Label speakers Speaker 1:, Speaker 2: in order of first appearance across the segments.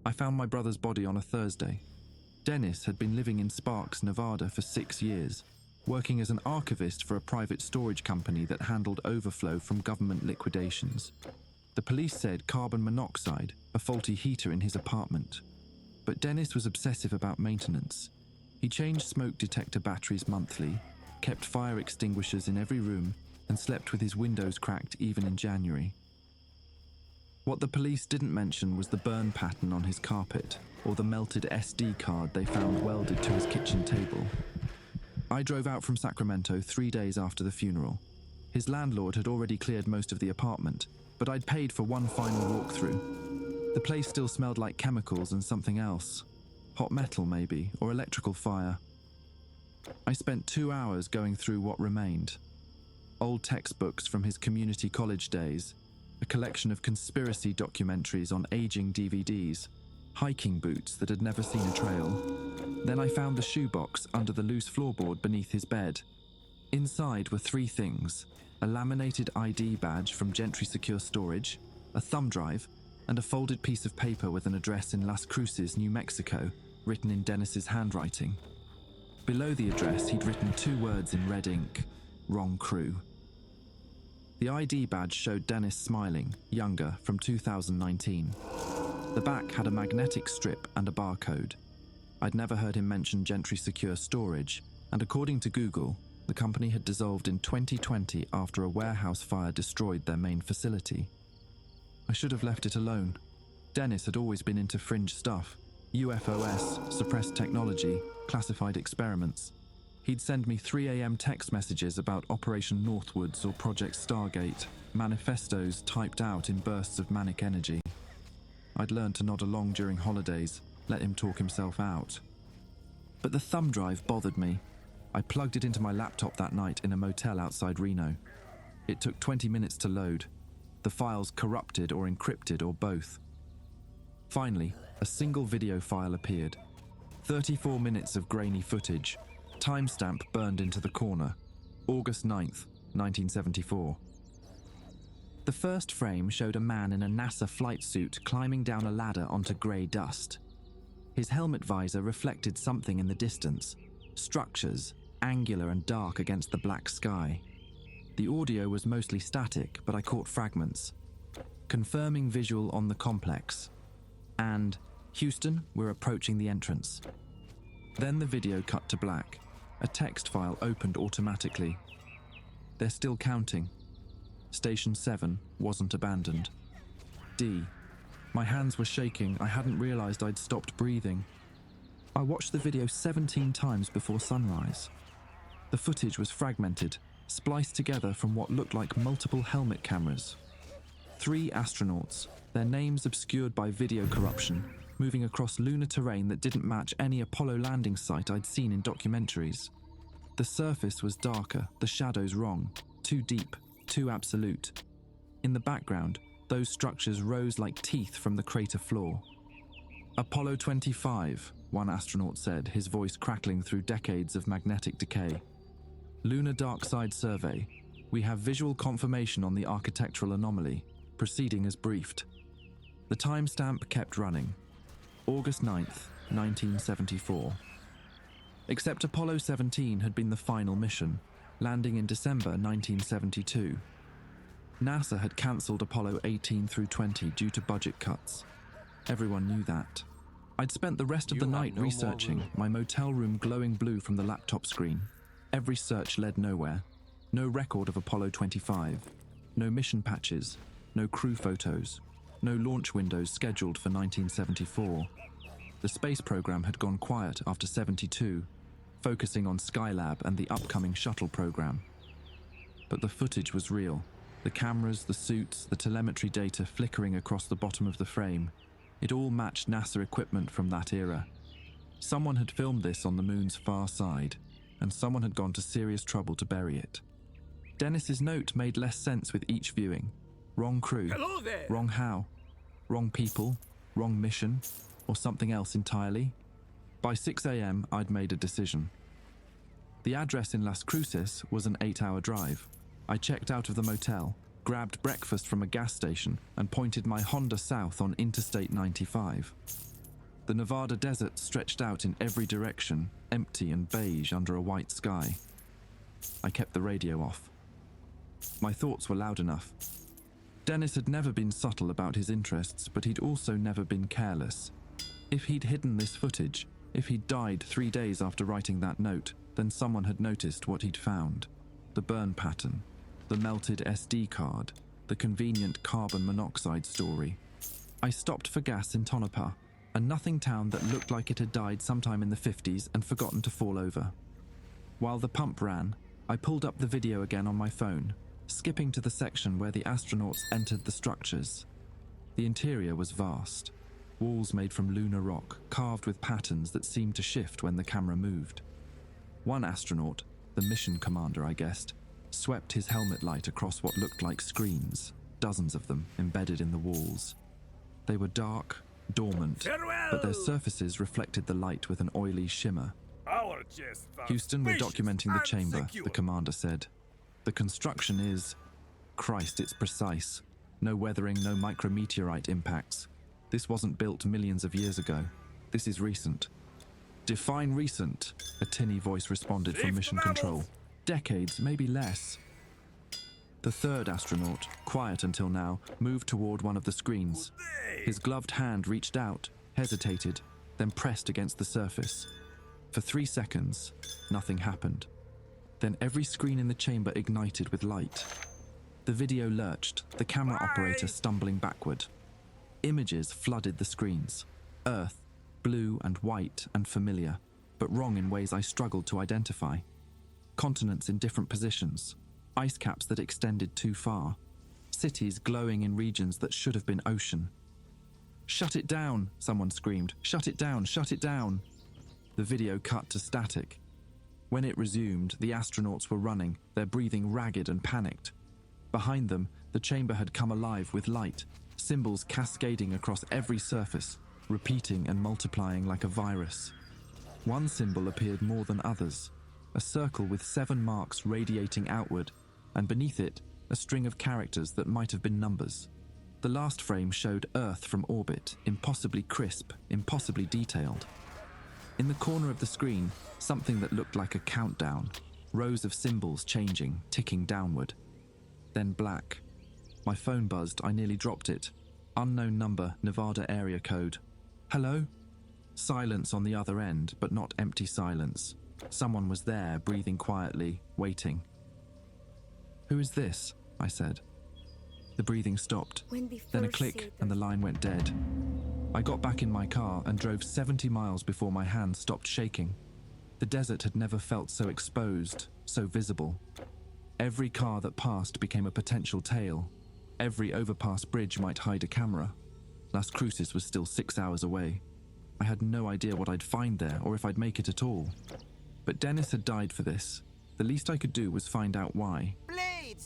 Speaker 1: I found my brother's body on a Thursday. Dennis had been living in Sparks, Nevada for 6 years, working as an archivist for a private storage company that handled overflow from government liquidations. The police said carbon monoxide, a faulty heater in his apartment. But Dennis was obsessive about maintenance. He changed smoke detector batteries monthly, kept fire extinguishers in every room, and slept with his windows cracked even in January. What the police didn't mention was the burn pattern on his carpet, or the melted SD card they found welded to his kitchen table. I drove out from Sacramento 3 days after the funeral. His landlord had already cleared most of the apartment, but I'd paid for one final walkthrough. The place still smelled like chemicals and something else. Hot metal, maybe, or electrical fire. I spent 2 hours going through what remained. Old textbooks from his community college days, a collection of conspiracy documentaries on aging DVDs, hiking boots that had never seen a trail. Then I found the shoebox under the loose floorboard beneath his bed. Inside were 3 things: a laminated ID badge from Gentry Secure Storage, a thumb drive, and a folded piece of paper with an address in Las Cruces, New Mexico, written in Dennis's handwriting. Below the address, he'd written 2 words in red ink: wrong crew. The ID badge showed Dennis smiling, younger, from 2019. The back had a magnetic strip and a barcode. I'd never heard him mention Gentry Secure Storage, and according to Google, the company had dissolved in 2020 after a warehouse fire destroyed their main facility. I should have left it alone. Dennis had always been into fringe stuff: UFOs, suppressed technology, classified experiments. He'd send me 3 a.m. text messages about Operation Northwoods or Project Stargate, manifestos typed out in bursts of manic energy. I'd learned to nod along during holidays, let him talk himself out. But the thumb drive bothered me. I plugged it into my laptop that night in a motel outside Reno. It took 20 minutes to load. The files corrupted or encrypted or both. Finally, a single video file appeared. 34 minutes of grainy footage. Timestamp burned into the corner. August 9th, 1974. The first frame showed a man in a NASA flight suit climbing down a ladder onto grey dust. His helmet visor reflected something in the distance. Structures, angular and dark against the black sky. The audio was mostly static, but I caught fragments. Confirming visual on the complex. And, Houston, we're approaching the entrance. Then the video cut to black. A text file opened automatically. They're still counting. Station 7 wasn't abandoned. D. My hands were shaking. I hadn't realized I'd stopped breathing. I watched the video 17 times before sunrise. The footage was fragmented, spliced together from what looked like multiple helmet cameras. 3 astronauts, their names obscured by video corruption, moving across lunar terrain that didn't match any Apollo landing site I'd seen in documentaries. The surface was darker, the shadows wrong, too deep, too absolute. In the background, those structures rose like teeth from the crater floor. Apollo 25, one astronaut said, his voice crackling through decades of magnetic decay. Lunar Dark Side Survey. We have visual confirmation on the architectural anomaly, proceeding as briefed. The timestamp kept running. August 9th, 1974. Except Apollo 17 had been the final mission, landing in December 1972. NASA had cancelled Apollo 18 through 20 due to budget cuts. Everyone knew that. I'd spent the rest of the night researching, my motel room glowing blue from the laptop screen. Every search led nowhere. No record of Apollo 25. No mission patches. No crew photos. No launch windows scheduled for 1974. The space program had gone quiet after 72, focusing on Skylab and the upcoming shuttle program. But the footage was real. The cameras, the suits, the telemetry data flickering across the bottom of the frame. It all matched NASA equipment from that era. Someone had filmed this on the moon's far side, and someone had gone to serious trouble to bury it. Dennis's note made less sense with each viewing. Wrong crew.
Speaker 2: Hello there.
Speaker 1: Wrong how. Wrong people. Wrong mission. Or something else entirely. By 6 a.m., I'd made a decision. The address in Las Cruces was an 8-hour drive. I checked out of the motel, grabbed breakfast from a gas station, and pointed my Honda south on Interstate 95. The Nevada desert stretched out in every direction, empty and beige under a white sky. I kept the radio off. My thoughts were loud enough. Dennis had never been subtle about his interests, but he'd also never been careless. If he'd hidden this footage, if he'd died 3 days after writing that note, then someone had noticed what he'd found. The burn pattern, the melted SD card, the convenient carbon monoxide story. I stopped for gas in Tonopah, a nothing town that looked like it had died sometime in the 50s and forgotten to fall over. While the pump ran, I pulled up the video again on my phone, skipping to the section where the astronauts entered the structures. The interior was vast. Walls made from lunar rock, carved with patterns that seemed to shift when the camera moved. One astronaut, the mission commander I guessed, swept his helmet light across what looked like screens, dozens of them embedded in the walls. They were dark, dormant, but their surfaces reflected the light with an oily shimmer. Houston, we're documenting the chamber, the commander said. The construction is... Christ, it's precise. No weathering, no micrometeorite impacts. This wasn't built millions of years ago. This is recent. Define recent, a tinny voice responded from Mission Control. Decades, maybe less. The third astronaut, quiet until now, moved toward one of the screens. His gloved hand reached out, hesitated, then pressed against the surface. For 3 seconds, nothing happened. Then every screen in the chamber ignited with light. The video lurched, the camera operator stumbling backward. Images flooded the screens. Earth, blue and white and familiar, but wrong in ways I struggled to identify. Continents in different positions, ice caps that extended too far, cities glowing in regions that should have been ocean. "Shut it down," someone screamed. "Shut it down, shut it down." The video cut to static. When it resumed, the astronauts were running, their breathing ragged and panicked. Behind them, the chamber had come alive with light, symbols cascading across every surface, repeating and multiplying like a virus. One symbol appeared more than others, a circle with 7 marks radiating outward, and beneath it, a string of characters that might have been numbers. The last frame showed Earth from orbit, impossibly crisp, impossibly detailed. In the corner of the screen, something that looked like a countdown, rows of symbols changing, ticking downward. Then black. My phone buzzed, I nearly dropped it. Unknown number, Nevada area code. "Hello?" Silence on the other end, but not empty silence. Someone was there, breathing quietly, waiting. "Who is this?" I said. The breathing stopped, then a click and the line went dead. I got back in my car and drove 70 miles before my hands stopped shaking. The desert had never felt so exposed, so visible. Every car that passed became a potential tale. Every overpass bridge might hide a camera. Las Cruces was still 6 hours away. I had no idea what I'd find there or if I'd make it at all. But Dennis had died for this. The least I could do was find out why.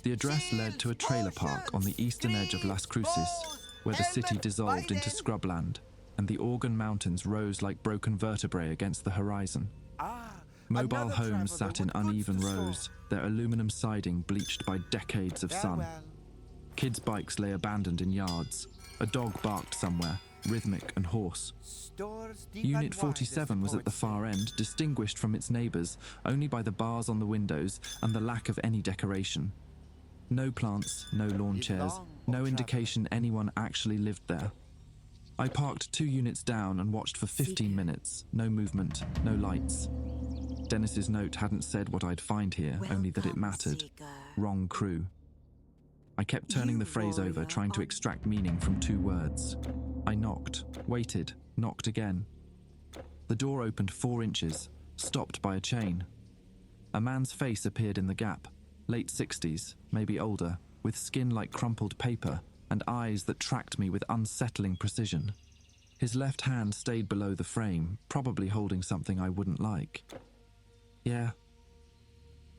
Speaker 1: The address led to a trailer park on the eastern edge of Las Cruces, where the city dissolved into scrubland, and the Organ Mountains rose like broken vertebrae against the horizon. Mobile homes sat in uneven rows, their aluminum siding bleached by decades of sun. Kids' bikes lay abandoned in yards. A dog barked somewhere, rhythmic and hoarse. Unit 47 was at the far end, distinguished from its neighbours only by the bars on the windows and the lack of any decoration. No plants, no lawn chairs, no indication anyone actually lived there. I parked 2 units down and watched for 15 minutes. No movement, no lights. Dennis's note hadn't said what I'd find here, only that it mattered. Wrong crew. I kept turning the phrase over, trying to extract meaning from 2 words. I knocked, waited, knocked again. The door opened 4 inches, stopped by a chain. A man's face appeared in the gap, late 60s, maybe older, with skin like crumpled paper and eyes that tracked me with unsettling precision. His left hand stayed below the frame, probably holding something I wouldn't like. "Yeah.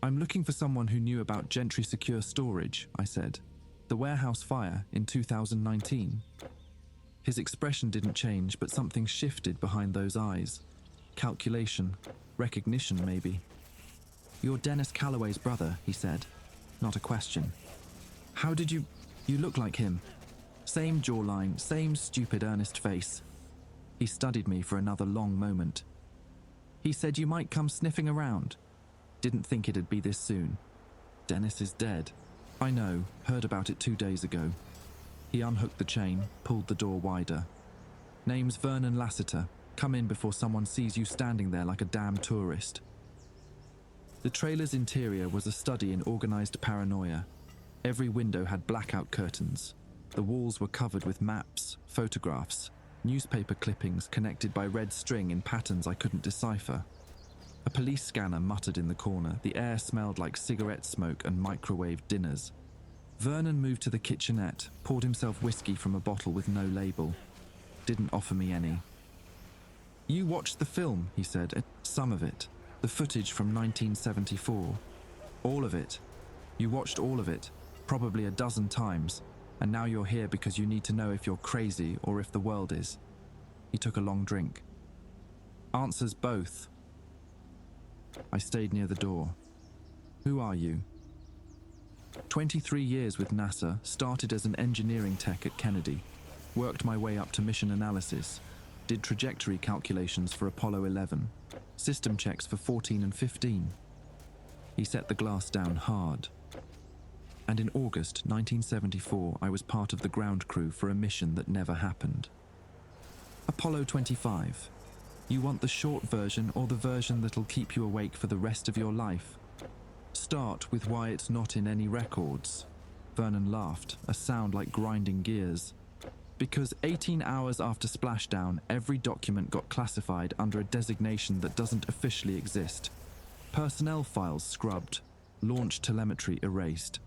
Speaker 1: I'm looking for someone who knew about Gentry Secure Storage," I said. "The warehouse fire in 2019. His expression didn't change, but something shifted behind those eyes. Calculation, recognition maybe. "You're Dennis Calloway's brother," he said. Not a question. "How did you look like him. Same jawline, same stupid earnest face." He studied me for another long moment. He said you might come sniffing around. Didn't think it'd be this soon. Dennis is dead. I know, heard about it 2 days ago. He unhooked the chain, pulled the door wider. Name's Vernon Lassiter. Come in before someone sees you standing there like a damn tourist. The trailer's interior was a study in organized paranoia. Every window had blackout curtains. The walls were covered with maps, photographs, newspaper clippings connected by red string in patterns I couldn't decipher. A police scanner muttered in the corner. The air smelled like cigarette smoke and microwave dinners. Vernon moved to the kitchenette, poured himself whiskey from a bottle with no label. Didn't offer me any. You watched the film, he said. Some of it. The footage from 1974. All of it. You watched all of it, probably a dozen times, and now you're here because you need to know if you're crazy or if the world is. He took a long drink. Answers both. I stayed near the door. Who are you? 23 years with NASA, started as an engineering tech at Kennedy, worked my way up to mission analysis, did trajectory calculations for Apollo 11, system checks for 14 and 15. He set the glass down hard. And in August 1974, I was part of the ground crew for a mission that never happened. Apollo 25. You want the short version or the version that'll keep you awake for the rest of your life? Start with why it's not in any records. Vernon laughed, a sound like grinding gears. Because 18 hours after splashdown, every document got classified under a designation that doesn't officially exist. Personnel files scrubbed, launch telemetry erased.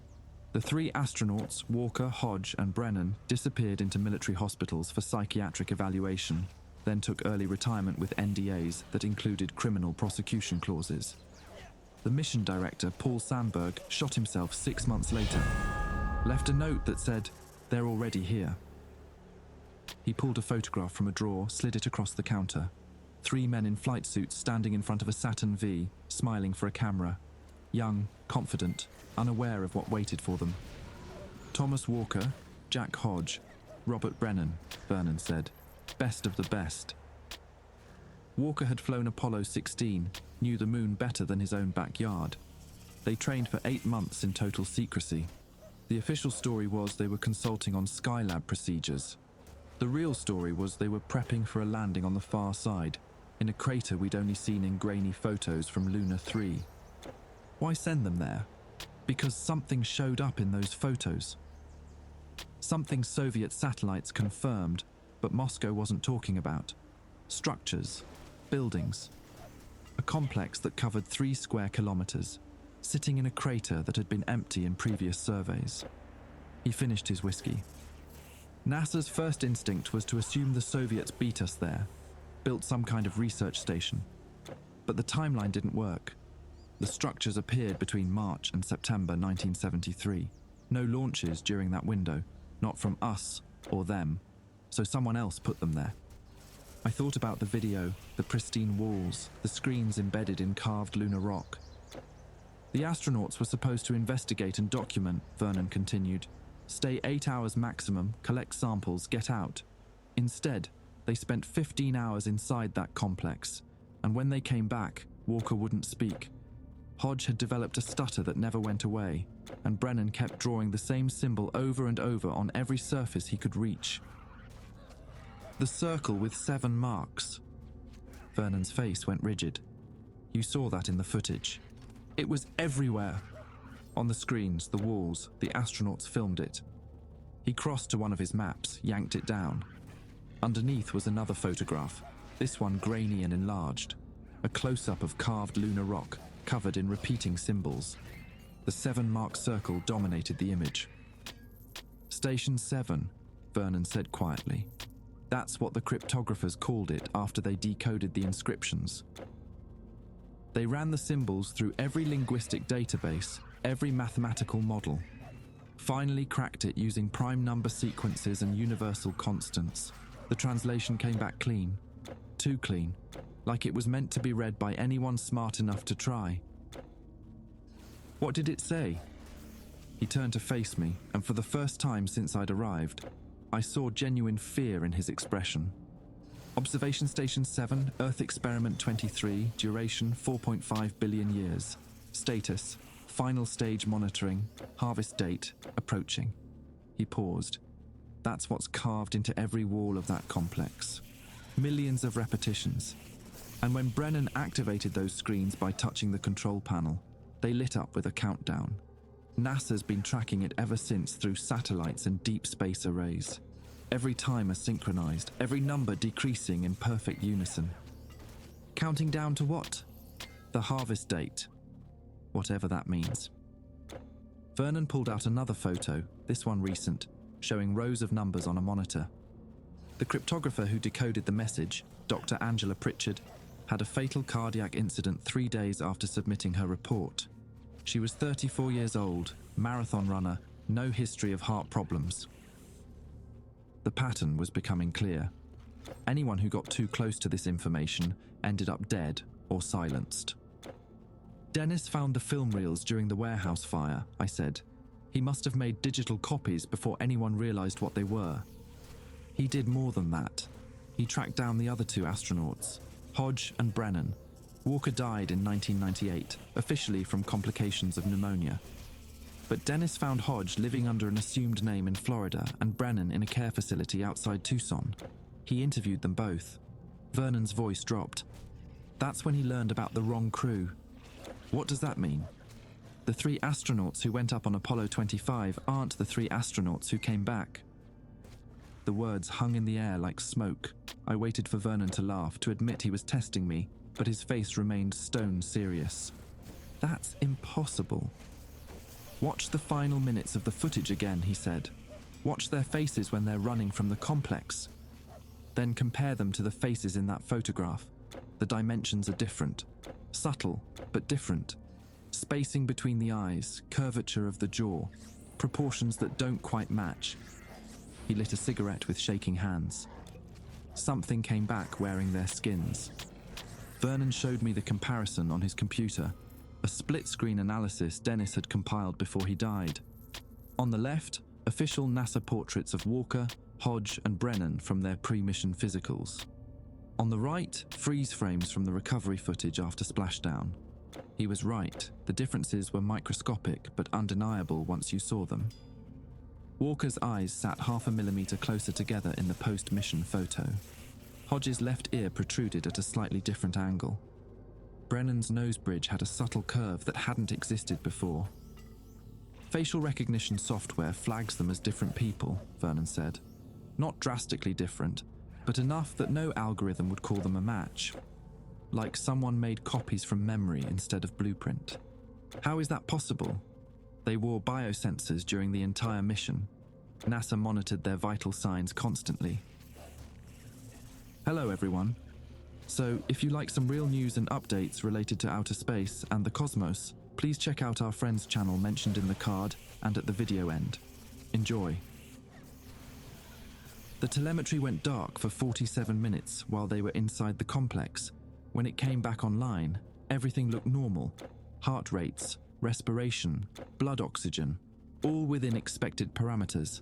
Speaker 1: The 3 astronauts, Walker, Hodge, and Brennan, disappeared into military hospitals for psychiatric evaluation, then took early retirement with NDAs that included criminal prosecution clauses. The mission director, Paul Sandberg, shot himself 6 months later. Left a note that said, "They're already here." He pulled a photograph from a drawer, slid it across the counter. 3 men in flight suits standing in front of a Saturn V, smiling for a camera. Young, confident, unaware of what waited for them. Thomas Walker, Jack Hodge, Robert Brennan, Vernon said. Best of the best. Walker had flown Apollo 16, knew the moon better than his own backyard. They trained for 8 months in total secrecy. The official story was they were consulting on Skylab procedures. The real story was they were prepping for a landing on the far side, in a crater we'd only seen in grainy photos from Luna 3. Why send them there? Because something showed up in those photos. Something Soviet satellites confirmed, but Moscow wasn't talking about. Structures, buildings. A complex that covered 3 square kilometers, sitting in a crater that had been empty in previous surveys. He finished his whiskey. NASA's first instinct was to assume the Soviets beat us there, built some kind of research station. But the timeline didn't work. The structures appeared between March and September 1973. No launches during that window, not from us or them, so someone else put them there. I thought about the video, the pristine walls, the screens embedded in carved lunar rock. The astronauts were supposed to investigate and document, Vernon continued. Stay 8 hours maximum, collect samples, get out. Instead, they spent 15 hours inside that complex, and when they came back, Walker wouldn't speak. Hodge had developed a stutter that never went away, and Brennan kept drawing the same symbol over and over on every surface he could reach. The circle with 7 marks. Vernon's face went rigid. You saw that in the footage. It was everywhere. On the screens, the walls, the astronauts filmed it. He crossed to one of his maps, yanked it down. Underneath was another photograph, this one grainy and enlarged. A close-up of carved lunar rock, covered in repeating symbols. The 7-mark circle dominated the image. Station 7, Vernon said quietly. That's what the cryptographers called it after they decoded the inscriptions. They ran the symbols through every linguistic database, every mathematical model. Finally cracked it using prime number sequences and universal constants. The translation came back clean. Too clean. Like it was meant to be read by anyone smart enough to try. What did it say? He turned to face me, and for the first time since I'd arrived, I saw genuine fear in his expression. Observation Station 7, Earth Experiment 23, duration 4.5 billion years. Status, final stage monitoring, harvest date, approaching. He paused. That's what's carved into every wall of that complex. Millions of repetitions. And when Brennan activated those screens by touching the control panel, they lit up with a countdown. NASA's been tracking it ever since through satellites and deep space arrays. Every timer synchronized, every number decreasing in perfect unison. Counting down to what? The harvest date. Whatever that means. Vernon pulled out another photo, this one recent, showing rows of numbers on a monitor. The cryptographer who decoded the message, Dr. Angela Pritchard, had a fatal cardiac incident 3 days after submitting her report. She was 34 years old, marathon runner, no history of heart problems. The pattern was becoming clear. Anyone who got too close to this information ended up dead or silenced. Dennis found the film reels during the warehouse fire, I said. He must have made digital copies before anyone realized what they were. He did more than that. He tracked down the other 2 astronauts, Hodge and Brennan. Walker died in 1998, officially from complications of pneumonia. But Dennis found Hodge living under an assumed name in Florida and Brennan in a care facility outside Tucson. He interviewed them both. Vernon's voice dropped. That's when he learned about the wrong crew. What does that mean? The 3 astronauts who went up on Apollo 25 aren't the 3 astronauts who came back. The words hung in the air like smoke. I waited for Vernon to laugh, to admit he was testing me, but his face remained stone serious. That's impossible. Watch the final minutes of the footage again, he said. Watch their faces when they're running from the complex. Then compare them to the faces in that photograph. The dimensions are different. Subtle, but different. Spacing between the eyes, curvature of the jaw, proportions that don't quite match. He lit a cigarette with shaking hands. Something came back wearing their skins. Vernon showed me the comparison on his computer, a split-screen analysis Dennis had compiled before he died. On the left, official NASA portraits of Walker, Hodge and Brennan from their pre-mission physicals. On the right, freeze frames from the recovery footage after splashdown. He was right, the differences were microscopic but undeniable once you saw them. Walker's eyes sat 0.5 millimeter closer together in the post-mission photo. Hodge's left ear protruded at a slightly different angle. Brennan's nose bridge had a subtle curve that hadn't existed before. Facial recognition software flags them as different people, Vernon said. Not drastically different, but enough that no algorithm would call them a match. Like someone made copies from memory instead of blueprint. How is that possible? They wore biosensors during the entire mission. NASA monitored their vital signs constantly. Hello, everyone. So, if you like some real news and updates related to outer space and the cosmos, please check out our friend's channel mentioned in the card and at the video end. Enjoy. The telemetry went dark for 47 minutes while they were inside the complex. When it came back online, everything looked normal. Heart rates, respiration, blood oxygen, all within expected parameters.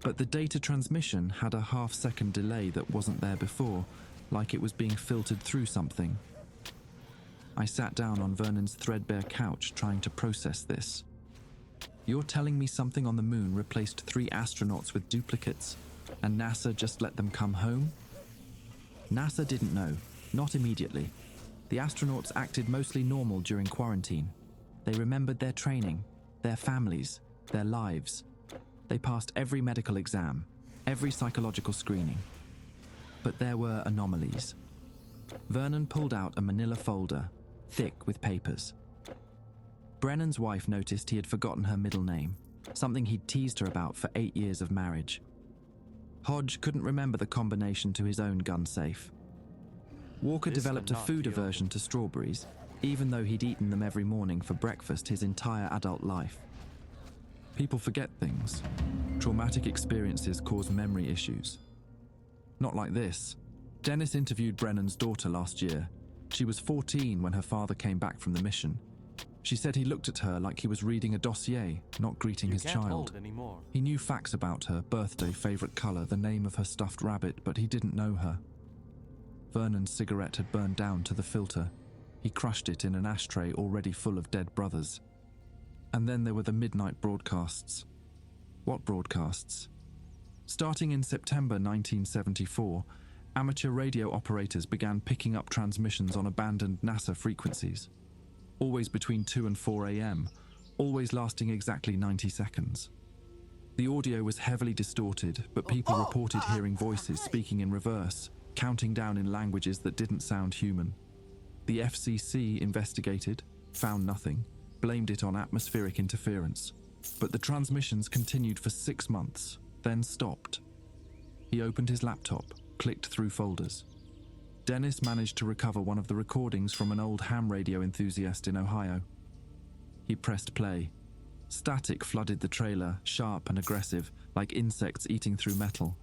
Speaker 1: But the data transmission had a half-second delay that wasn't there before, like it was being filtered through something. I sat down on Vernon's threadbare couch trying to process this. You're telling me something on the moon replaced 3 astronauts with duplicates, and NASA just let them come home? NASA didn't know, not immediately. The astronauts acted mostly normal during quarantine. They remembered their training, their families, their lives. They passed every medical exam, every psychological screening. But there were anomalies. Vernon pulled out a manila folder, thick with papers. Brennan's wife noticed he had forgotten her middle name, something he'd teased her about for 8 years of marriage. Hodge couldn't remember the combination to his own gun safe. Walker developed a food aversion to strawberries, even though he'd eaten them every morning for breakfast his entire adult life. People forget things. Traumatic experiences cause memory issues. Not like this. Dennis interviewed Brennan's daughter last year. She was 14 when her father came back from the mission. She said he looked at her like he was reading a dossier, not greeting his child. He knew facts about her, birthday, favorite color, the name of her stuffed rabbit, but he didn't know her. Vernon's cigarette had burned down to the filter. He crushed it in an ashtray already full of dead brothers. And then there were the midnight broadcasts. What broadcasts? Starting in September 1974, amateur radio operators began picking up transmissions on abandoned NASA frequencies. Always between 2 and 4 a.m., always lasting exactly 90 seconds. The audio was heavily distorted, but people reported hearing voices speaking in reverse, counting down in languages that didn't sound human. The FCC investigated, found nothing, blamed it on atmospheric interference. But the transmissions continued for 6 months, then stopped. He opened his laptop, clicked through folders. Dennis managed to recover one of the recordings from an old ham radio enthusiast in Ohio. He pressed play. Static flooded the trailer, sharp and aggressive, like insects eating through metal.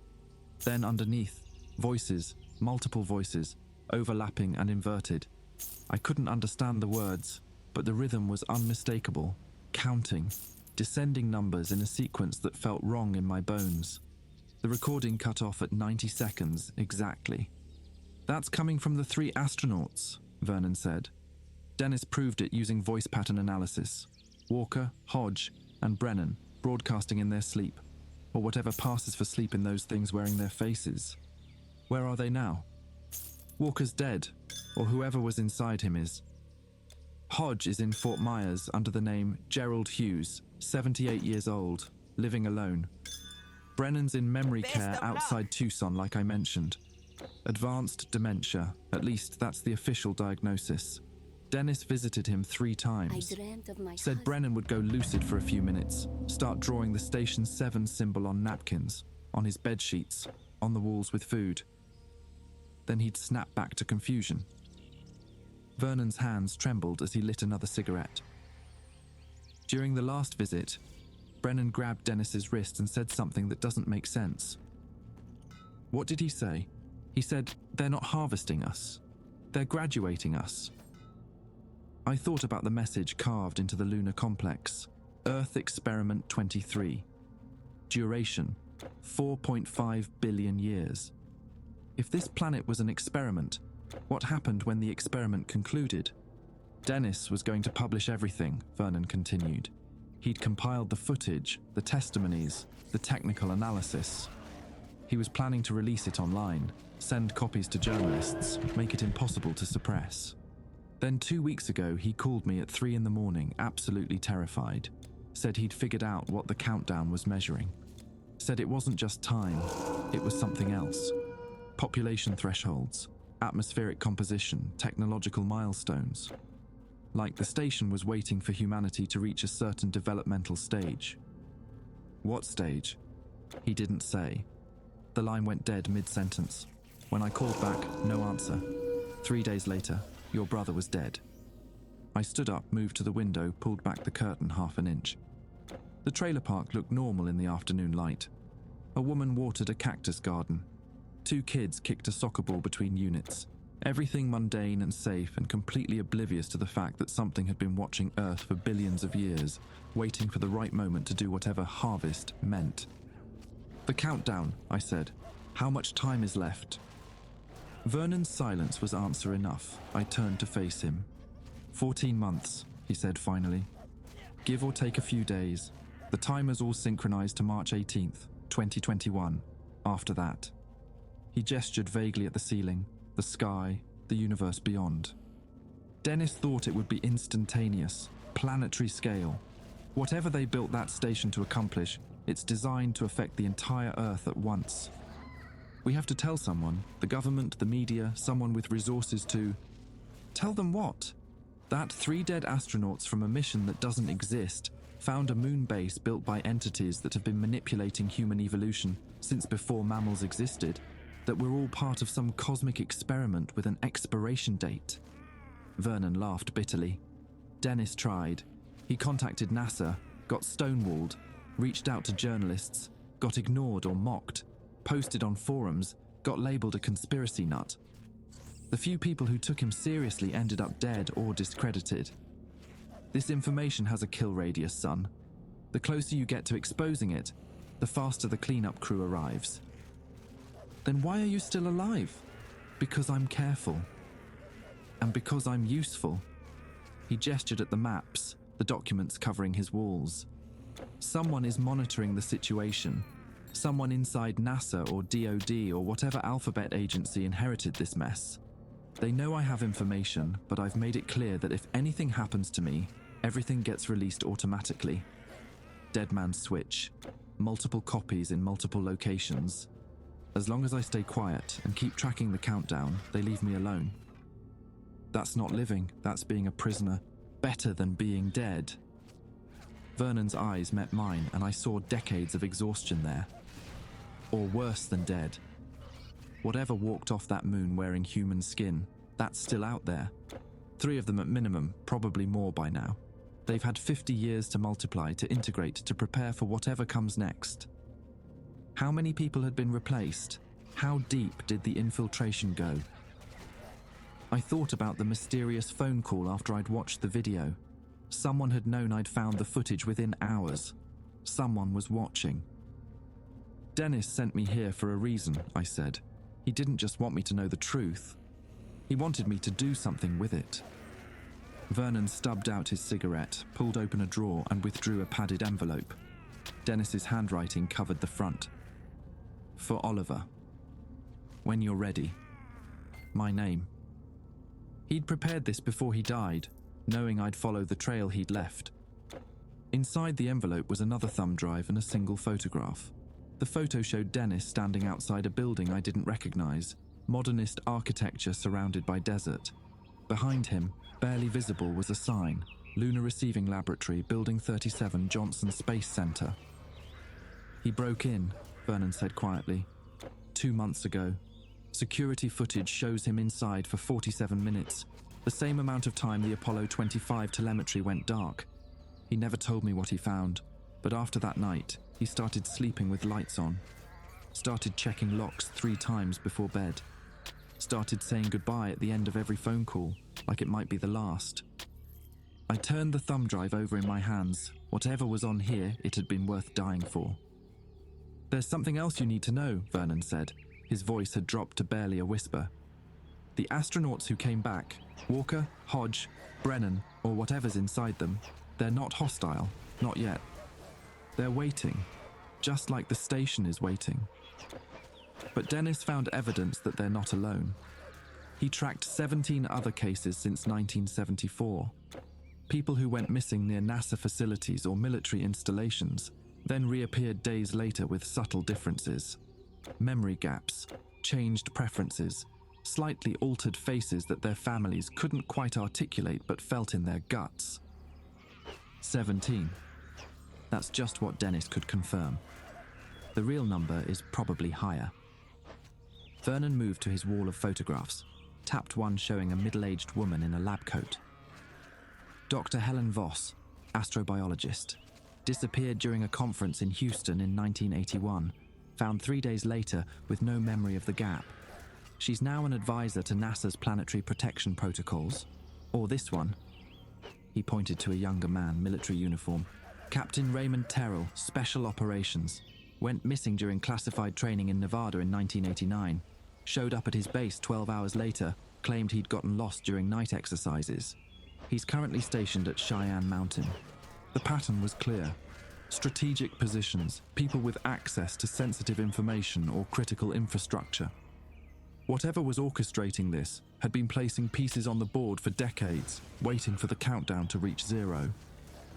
Speaker 1: Then underneath, voices, multiple voices, overlapping and inverted. I couldn't understand the words, but the rhythm was unmistakable, counting, descending numbers in a sequence that felt wrong in my bones. The recording cut off at 90 seconds exactly. "That's coming from the 3 astronauts," Vernon said. Dennis proved it using voice pattern analysis. Walker, Hodge, and Brennan broadcasting in their sleep, or whatever passes for sleep in those things wearing their faces. Where are they now? Walker's dead, or whoever was inside him is. Hodge is in Fort Myers under the name Gerald Hughes, 78 years old, living alone. Brennan's in memory care outside Tucson, like I mentioned. Advanced dementia, at least that's the official diagnosis. Dennis visited him 3 times. Said Brennan would go lucid for a few minutes, start drawing the Station 7 symbol on napkins, on his bed sheets, on the walls with food. Then he'd snap back to confusion. Vernon's hands trembled as he lit another cigarette. During the last visit, Brennan grabbed Dennis's wrist and said something that doesn't make sense. What did he say? He said, "They're not harvesting us. They're graduating us." I thought about the message carved into the lunar complex. Earth Experiment 23. Duration, 4.5 billion years. If this planet was an experiment, what happened when the experiment concluded? Dennis was going to publish everything, Vernon continued. He'd compiled the footage, the testimonies, the technical analysis. He was planning to release it online, send copies to journalists, make it impossible to suppress. Then 2 weeks ago, he called me at 3 in the morning, absolutely terrified. Said he'd figured out what the countdown was measuring. Said it wasn't just time, it was something else. Population thresholds, atmospheric composition, technological milestones. Like the station was waiting for humanity to reach a certain developmental stage. What stage? He didn't say. The line went dead mid-sentence. When I called back, no answer. 3 days later, your brother was dead. I stood up, moved to the window, pulled back the curtain half an inch. The trailer park looked normal in the afternoon light. A woman watered a cactus garden. 2 kids kicked a soccer ball between units. Everything mundane and safe and completely oblivious to the fact that something had been watching Earth for billions of years, waiting for the right moment to do whatever harvest meant. "The countdown," I said. "How much time is left?" Vernon's silence was answer enough. I turned to face him. 14 months, he said finally. Give or take a few days. The timer's all synchronized to March 18th, 2021. After that. He gestured vaguely at the ceiling, the sky, the universe beyond. Dennis thought it would be instantaneous, planetary scale. Whatever they built that station to accomplish, it's designed to affect the entire Earth at once. We have to tell someone, the government, the media, someone with resources to... Tell them what? That 3 dead astronauts from a mission that doesn't exist found a moon base built by entities that have been manipulating human evolution since before mammals existed, that we're all part of some cosmic experiment with an expiration date. Vernon laughed bitterly. Dennis tried. He contacted NASA, got stonewalled, reached out to journalists, got ignored or mocked, posted on forums, got labelled a conspiracy nut. The few people who took him seriously ended up dead or discredited. This information has a kill radius, son. The closer you get to exposing it, the faster the cleanup crew arrives. Then why are you still alive? Because I'm careful. And because I'm useful. He gestured at the maps, the documents covering his walls. Someone is monitoring the situation. Someone inside NASA or DoD or whatever alphabet agency inherited this mess. They know I have information, but I've made it clear that if anything happens to me, everything gets released automatically. Dead man's switch. Multiple copies in multiple locations. As long as I stay quiet and keep tracking the countdown, they leave me alone. That's not living, that's being a prisoner. Better than being dead. Vernon's eyes met mine and I saw decades of exhaustion there. Or worse than dead. Whatever walked off that moon wearing human skin, that's still out there. 3 of them at minimum, probably more by now. They've had 50 years to multiply, to integrate, to prepare for whatever comes next. How many people had been replaced? How deep did the infiltration go? I thought about the mysterious phone call after I'd watched the video. Someone had known I'd found the footage within hours. Someone was watching. Dennis sent me here for a reason, I said. He didn't just want me to know the truth. He wanted me to do something with it. Vernon stubbed out his cigarette, pulled open a drawer and withdrew a padded envelope. Dennis's handwriting covered the front. For Oliver. When you're ready. My name. He'd prepared this before he died, knowing I'd follow the trail he'd left. Inside the envelope was another thumb drive and a single photograph. The photo showed Dennis standing outside a building I didn't recognize, modernist architecture surrounded by desert. Behind him, barely visible, was a sign, Lunar Receiving Laboratory, Building 37, Johnson Space Center. He broke in, Vernon said quietly. 2 months ago. Security footage shows him inside for 47 minutes, the same amount of time the Apollo 25 telemetry went dark. He never told me what he found, but after that night, he started sleeping with lights on. Started checking locks 3 times before bed. Started saying goodbye at the end of every phone call, like it might be the last. I turned the thumb drive over in my hands. Whatever was on here, it had been worth dying for. There's something else you need to know, Vernon said. His voice had dropped to barely a whisper. The astronauts who came back, Walker, Hodge, Brennan, or whatever's inside them, they're not hostile, not yet. They're waiting, just like the station is waiting. But Dennis found evidence that they're not alone. He tracked 17 other cases since 1974. People who went missing near NASA facilities or military installations, then reappeared days later with subtle differences. Memory gaps, changed preferences, slightly altered faces that their families couldn't quite articulate but felt in their guts. 17. That's just what Dennis could confirm. The real number is probably higher. Vernon moved to his wall of photographs, tapped one showing a middle-aged woman in a lab coat. Dr. Helen Voss, astrobiologist, disappeared during a conference in Houston in 1981, found 3 days later with no memory of the gap. She's now an advisor to NASA's planetary protection protocols. Or this one. He pointed to a younger man, military uniform. Captain Raymond Terrell, Special Operations. Went missing during classified training in Nevada in 1989. Showed up at his base 12 hours later, claimed he'd gotten lost during night exercises. He's currently stationed at Cheyenne Mountain. The pattern was clear. Strategic positions, people with access to sensitive information or critical infrastructure. Whatever was orchestrating this had been placing pieces on the board for decades, waiting for the countdown to reach 0.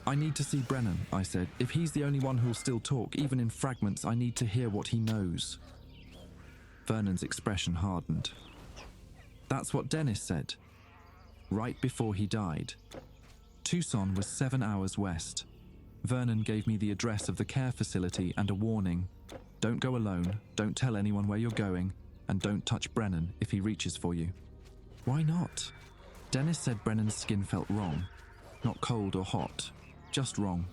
Speaker 1: I need to see Brennan, I said. If he's the only one who'll still talk, even in fragments, I need to hear what he knows. Vernon's expression hardened. That's what Dennis said. Right before he died. Tucson was 7 hours west. Vernon gave me the address of the care facility and a warning. Don't go alone, don't tell anyone where you're going, and don't touch Brennan if he reaches for you. Why not? Dennis said Brennan's skin felt wrong. Not cold or hot, just wrong.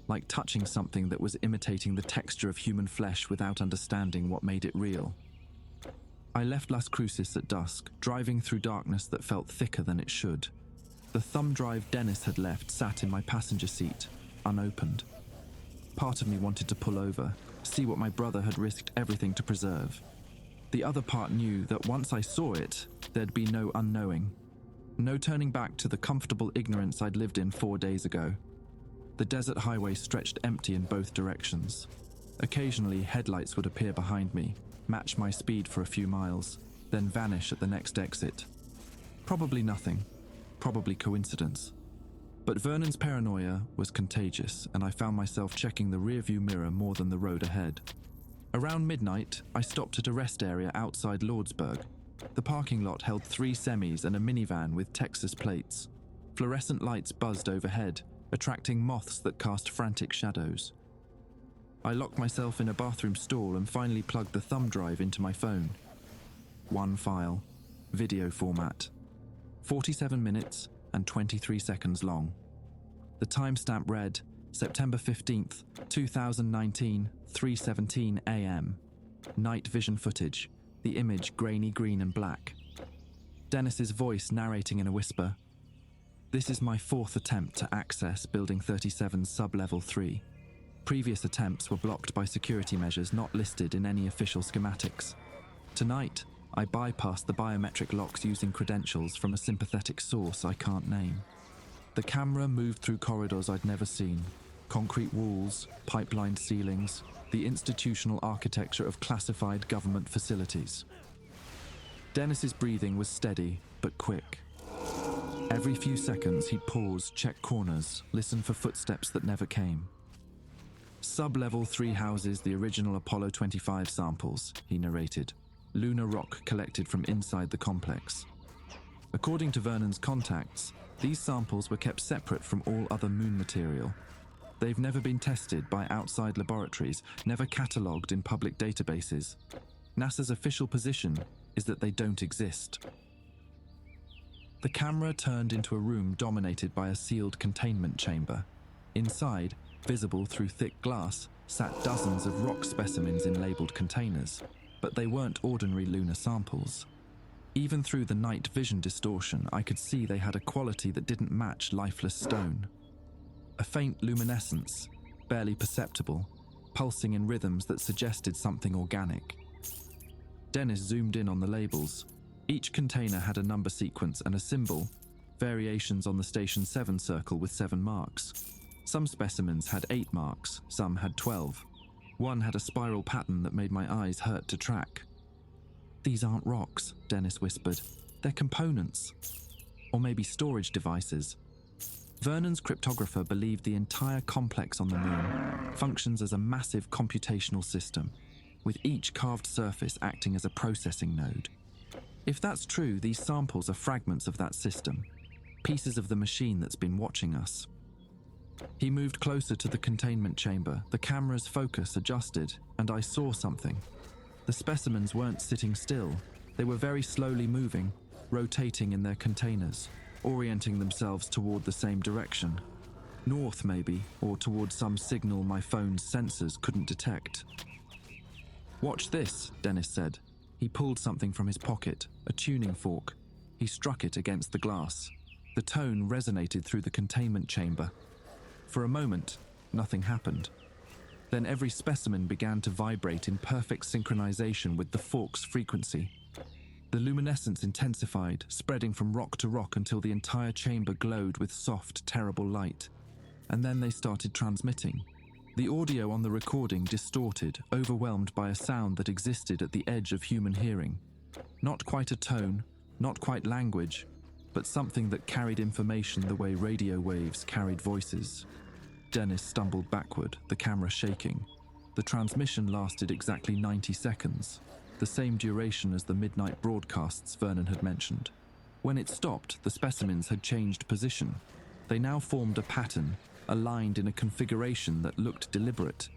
Speaker 1: Like touching something that was imitating the texture of human flesh without understanding what made it real. I left Las Cruces at dusk, driving through darkness that felt thicker than it should. The thumb drive Dennis had left sat in my passenger seat, unopened. Part of me wanted to pull over, see what my brother had risked everything to preserve. The other part knew that once I saw it, there'd be no unknowing. No turning back to the comfortable ignorance I'd lived in 4 days ago. The desert highway stretched empty in both directions. Occasionally, headlights would appear behind me, match my speed for a few miles, then vanish at the next exit. Probably nothing. Probably coincidence. But Vernon's paranoia was contagious, and I found myself checking the rearview mirror more than the road ahead. Around midnight, I stopped at a rest area outside Lordsburg. The parking lot held 3 semis and a minivan with Texas plates. Fluorescent lights buzzed overhead, attracting moths that cast frantic shadows. I locked myself in a bathroom stall and finally plugged the thumb drive into my phone. One file, video format, 47 minutes and 23 seconds long. The timestamp read September 15th, 2019, 3:17 a.m. Night vision footage, the image grainy green and black. Dennis's voice narrating in a whisper. This is my 4th attempt to access Building 37 Sub-Level 3. Previous attempts were blocked by security measures not listed in any official schematics. Tonight, I bypassed the biometric locks using credentials from a sympathetic source I can't name. The camera moved through corridors I'd never seen. Concrete walls, pipelined ceilings, the institutional architecture of classified government facilities. Dennis's breathing was steady, but quick. Every few seconds, he'd pause, check corners, listen for footsteps that never came. Sub-Level 3 houses the original Apollo 25 samples, he narrated. Lunar rock collected from inside the complex. According to Vernon's contacts, these samples were kept separate from all other moon material. They've never been tested by outside laboratories, never catalogued in public databases. NASA's official position is that they don't exist. The camera turned into a room dominated by a sealed containment chamber. Inside, visible through thick glass, sat dozens of rock specimens in labeled containers, but they weren't ordinary lunar samples. Even through the night vision distortion, I could see they had a quality that didn't match lifeless stone. A faint luminescence, barely perceptible, pulsing in rhythms that suggested something organic. Dennis zoomed in on the labels. Each container had a number sequence and a symbol, variations on the Station 7 circle with 7 marks. Some specimens had 8 marks, some had 12. One had a spiral pattern that made my eyes hurt to track. These aren't rocks, Dennis whispered. They're components. Or maybe storage devices. Vernon's cryptographer believed the entire complex on the moon functions as a massive computational system, with each carved surface acting as a processing node. If that's true, these samples are fragments of that system, pieces of the machine that's been watching us. He moved closer to the containment chamber, the camera's focus adjusted, and I saw something. The specimens weren't sitting still. They were very slowly moving, rotating in their containers, orienting themselves toward the same direction. North, maybe, or toward some signal my phone's sensors couldn't detect. Watch this, Dennis said. He pulled something from his pocket, a tuning fork. He struck it against the glass. The tone resonated through the containment chamber. For a moment, nothing happened. Then every specimen began to vibrate in perfect synchronization with the fork's frequency. The luminescence intensified, spreading from rock to rock until the entire chamber glowed with soft, terrible light. And then they started transmitting. The audio on the recording distorted, overwhelmed by a sound that existed at the edge of human hearing. Not quite a tone, not quite language, but something that carried information the way radio waves carried voices. Dennis stumbled backward, the camera shaking. The transmission lasted exactly 90 seconds, the same duration as the midnight broadcasts Vernon had mentioned. When it stopped, the specimens had changed position. They now formed a pattern, aligned in a configuration that looked deliberate.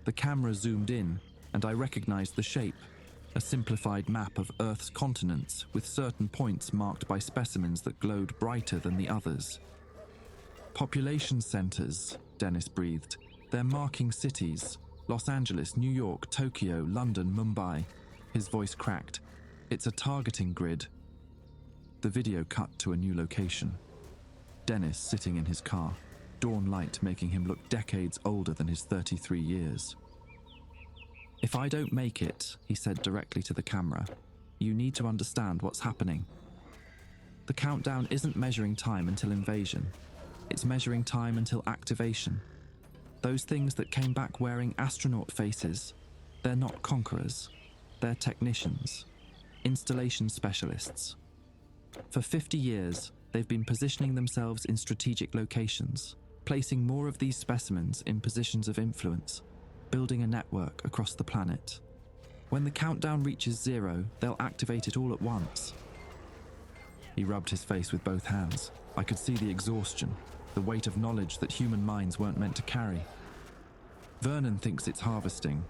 Speaker 1: The camera zoomed in, and I recognized the shape, a simplified map of Earth's continents with certain points marked by specimens that glowed brighter than the others. Population centers, Dennis breathed. They're marking cities. Los Angeles, New York, Tokyo, London, Mumbai. His voice cracked. It's a targeting grid. The video cut to a new location. Dennis sitting in his car, dawn light making him look decades older than his 33 years. "If I don't make it," he said directly to the camera, "you need to understand what's happening." The countdown isn't measuring time until invasion. It's measuring time until activation. Those things that came back wearing astronaut faces, they're not conquerors. They're technicians, installation specialists. For 50 years, they've been positioning themselves in strategic locations, placing more of these specimens in positions of influence, building a network across the planet. When the countdown reaches 0, they'll activate it all at once. He rubbed his face with both hands. I could see the exhaustion, the weight of knowledge that human minds weren't meant to carry. Vernon thinks it's harvesting,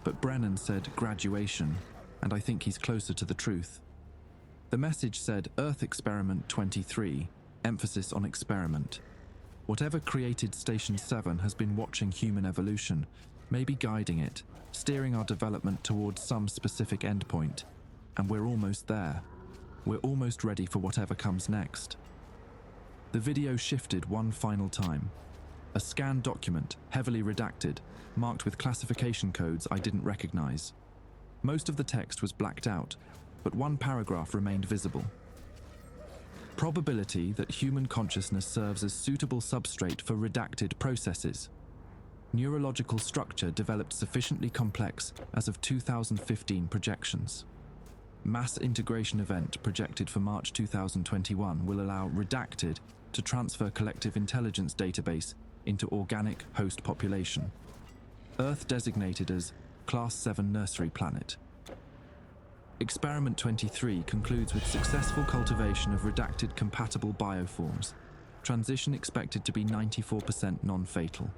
Speaker 1: but Brennan said graduation, and I think he's closer to the truth. The message said Earth Experiment 23, emphasis on experiment. Whatever created Station 7 has been watching human evolution, maybe guiding it, steering our development towards some specific endpoint, and we're almost there. We're almost ready for whatever comes next. The video shifted one final time. A scanned document, heavily redacted, marked with classification codes I didn't recognize. Most of the text was blacked out, but one paragraph remained visible. Probability that human consciousness serves as suitable substrate for redacted processes. Neurological structure developed sufficiently complex as of 2015 projections. Mass integration event projected for March 2021 will allow redacted to transfer collective intelligence database into organic host population. Earth designated as Class 7 nursery planet. Experiment 23 concludes with successful cultivation of redacted compatible bioforms. Transition expected to be 94% non-fatal.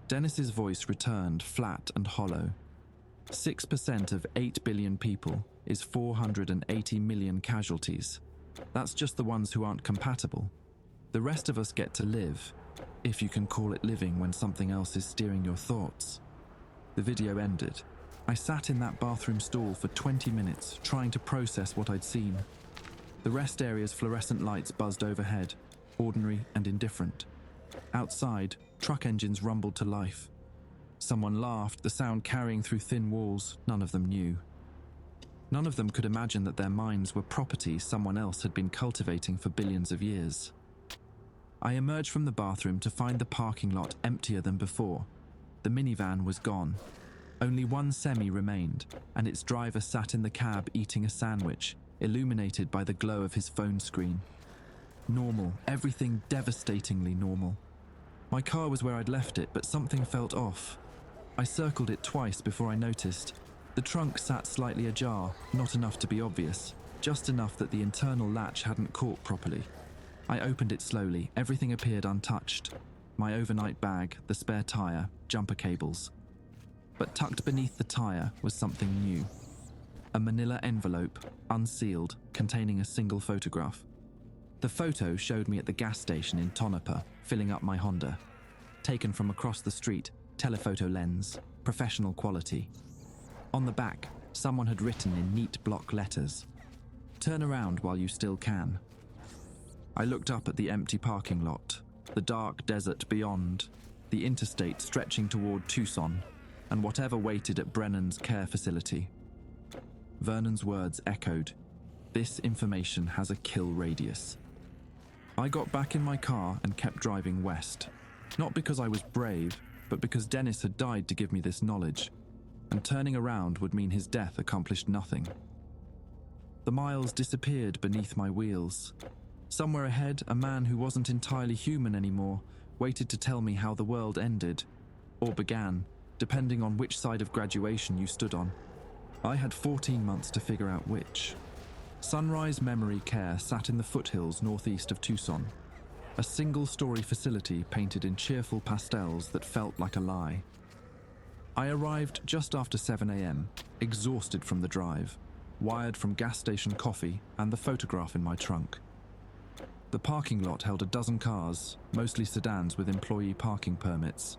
Speaker 1: Dennis's voice returned flat and hollow. 6% of 8 billion people is 480 million casualties. That's just the ones who aren't compatible. The rest of us get to live, if you can call it living when something else is steering your thoughts. The video ended. I sat in that bathroom stall for 20 minutes trying to process what I'd seen. The rest area's fluorescent lights buzzed overhead, ordinary and indifferent. Outside, truck engines rumbled to life. Someone laughed, the sound carrying through thin walls none of them knew. None of them could imagine that their minds were property someone else had been cultivating for billions of years. I emerged from the bathroom to find the parking lot emptier than before. The minivan was gone. Only one semi remained, and its driver sat in the cab eating a sandwich, illuminated by the glow of his phone screen. Normal, everything devastatingly normal. My car was where I'd left it, but something felt off. I circled it twice before I noticed. The trunk sat slightly ajar, not enough to be obvious, just enough that the internal latch hadn't caught properly. I opened it slowly, everything appeared untouched. My overnight bag, the spare tire, jumper cables. But tucked beneath the tire was something new. A manila envelope, unsealed, containing a single photograph. The photo showed me at the gas station in Tonopah, filling up my Honda. Taken from across the street, telephoto lens, professional quality. On the back, someone had written in neat block letters, "Turn around while you still can." I looked up at the empty parking lot, the dark desert beyond, the interstate stretching toward Tucson, and whatever waited at Brennan's care facility. Vernon's words echoed, "This information has a kill radius." I got back in my car and kept driving west. Not because I was brave, but because Dennis had died to give me this knowledge, and turning around would mean his death accomplished nothing. The miles disappeared beneath my wheels. Somewhere ahead, a man who wasn't entirely human anymore waited to tell me how the world ended, or began, depending on which side of graduation you stood on. I had 14 months to figure out which. Sunrise Memory Care sat in the foothills northeast of Tucson, a single-story facility painted in cheerful pastels that felt like a lie. I arrived just after 7 a.m., exhausted from the drive, wired from gas station coffee and the photograph in my trunk. The parking lot held a dozen cars, mostly sedans with employee parking permits.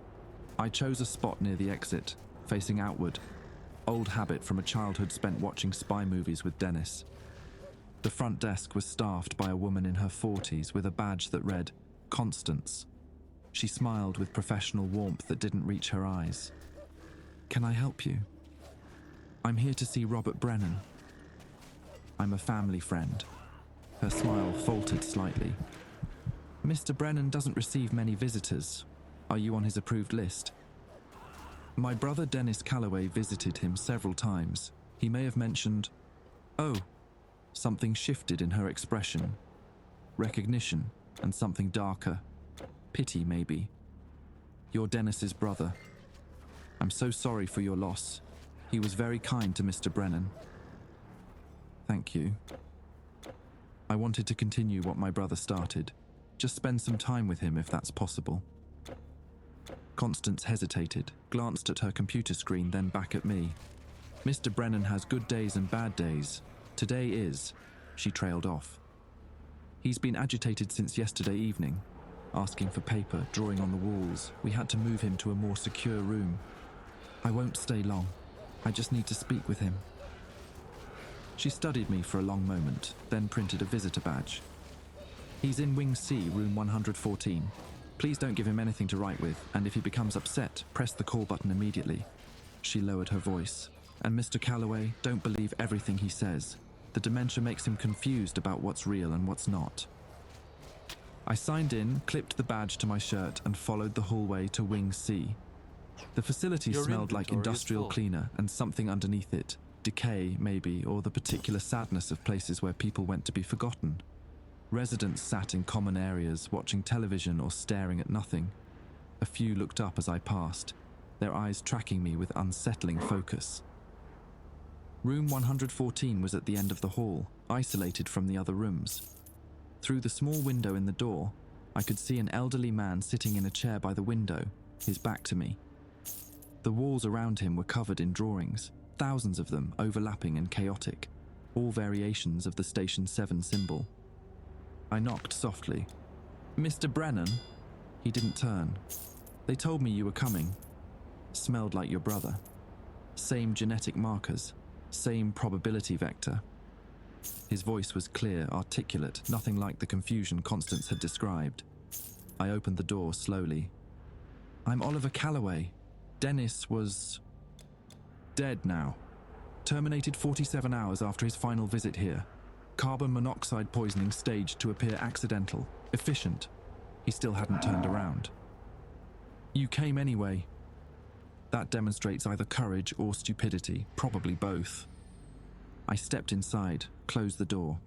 Speaker 1: I chose a spot near the exit, facing outward, old habit from a childhood spent watching spy movies with Dennis. The front desk was staffed by a woman in her 40s with a badge that read, "Constance." She smiled with professional warmth that didn't reach her eyes. Can I help you? I'm here to see Robert Brennan. I'm a family friend. Her smile faltered slightly. Mr. Brennan doesn't receive many visitors. Are you on his approved list? My brother Dennis Calloway visited him several times. He may have mentioned, oh, something shifted in her expression. Recognition and something darker. Pity, maybe. You're Dennis's brother. I'm so sorry for your loss. He was very kind to Mr. Brennan. Thank you. I wanted to continue what my brother started. Just spend some time with him if that's possible. Constance hesitated, glanced at her computer screen, then back at me. Mr. Brennan has good days and bad days. Today is, she trailed off. He's been agitated since yesterday evening, asking for paper, drawing on the walls. We had to move him to a more secure room. I won't stay long. I just need to speak with him. She studied me for a long moment, then printed a visitor badge. He's in Wing C, room 114. Please don't give him anything to write with, and if he becomes upset, press the call button immediately. She lowered her voice. And Mr. Calloway, don't believe everything he says. The dementia makes him confused about what's real and what's not. I signed in, clipped the badge to my shirt, and followed the hallway to Wing C. The facility smelled like industrial cleaner and something underneath it. Decay, maybe, or the particular sadness of places where people went to be forgotten. Residents sat in common areas, watching television or staring at nothing. A few looked up as I passed, their eyes tracking me with unsettling focus. Room 114 was at the end of the hall, isolated from the other rooms. Through the small window in the door, I could see an elderly man sitting in a chair by the window, his back to me. The walls around him were covered in drawings, thousands of them overlapping and chaotic, all variations of the Station 7 symbol. I knocked softly. Mr. Brennan? He didn't turn. They told me you were coming. Smelled like your brother. Same genetic markers. Same probability vector. His voice was clear, articulate, nothing like the confusion Constance had described. I opened the door slowly. I'm Oliver Calloway. Dennis was dead now. Terminated 47 hours after his final visit here. Carbon monoxide poisoning staged to appear accidental, efficient. He still hadn't turned around. You came anyway. That demonstrates either courage or stupidity, probably both. I stepped inside, closed the door.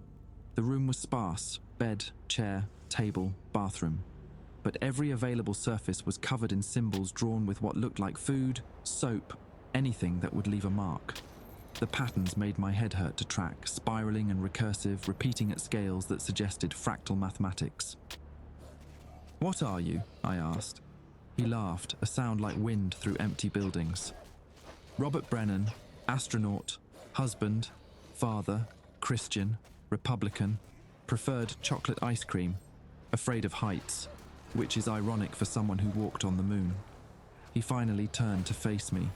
Speaker 1: The room was sparse, bed, chair, table, bathroom. But every available surface was covered in symbols drawn with what looked like food, soap, anything that would leave a mark. The patterns made my head hurt to track, spiraling and recursive, repeating at scales that suggested fractal mathematics. What are you? I asked. He laughed, a sound like wind through empty buildings. Robert Brennan, astronaut, husband, father, Christian, Republican, preferred chocolate ice cream, afraid of heights, which is ironic for someone who walked on the moon. He finally turned to face me.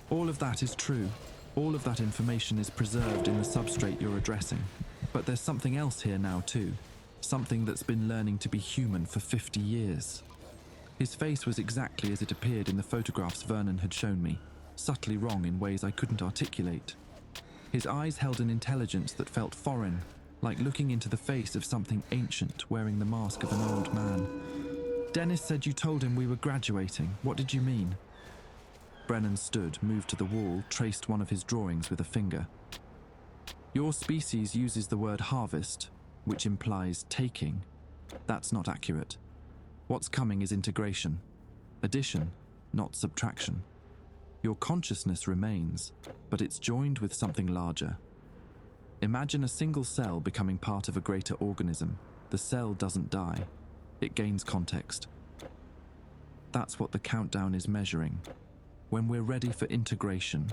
Speaker 1: All of that is true. All of that information is preserved in the substrate you're addressing. But there's something else here now too. Something that's been learning to be human for 50 years. His face was exactly as it appeared in the photographs Vernon had shown me, subtly wrong in ways I couldn't articulate. His eyes held an intelligence that felt foreign, like looking into the face of something ancient wearing the mask of an old man. Dennis said you told him we were graduating. What did you mean? Brennan stood, moved to the wall, traced one of his drawings with a finger. Your species uses the word harvest, which implies taking. That's not accurate. What's coming is integration. Addition, not subtraction. Your consciousness remains, but it's joined with something larger. Imagine a single cell becoming part of a greater organism. The cell doesn't die. It gains context. That's what the countdown is measuring. When we're ready for integration.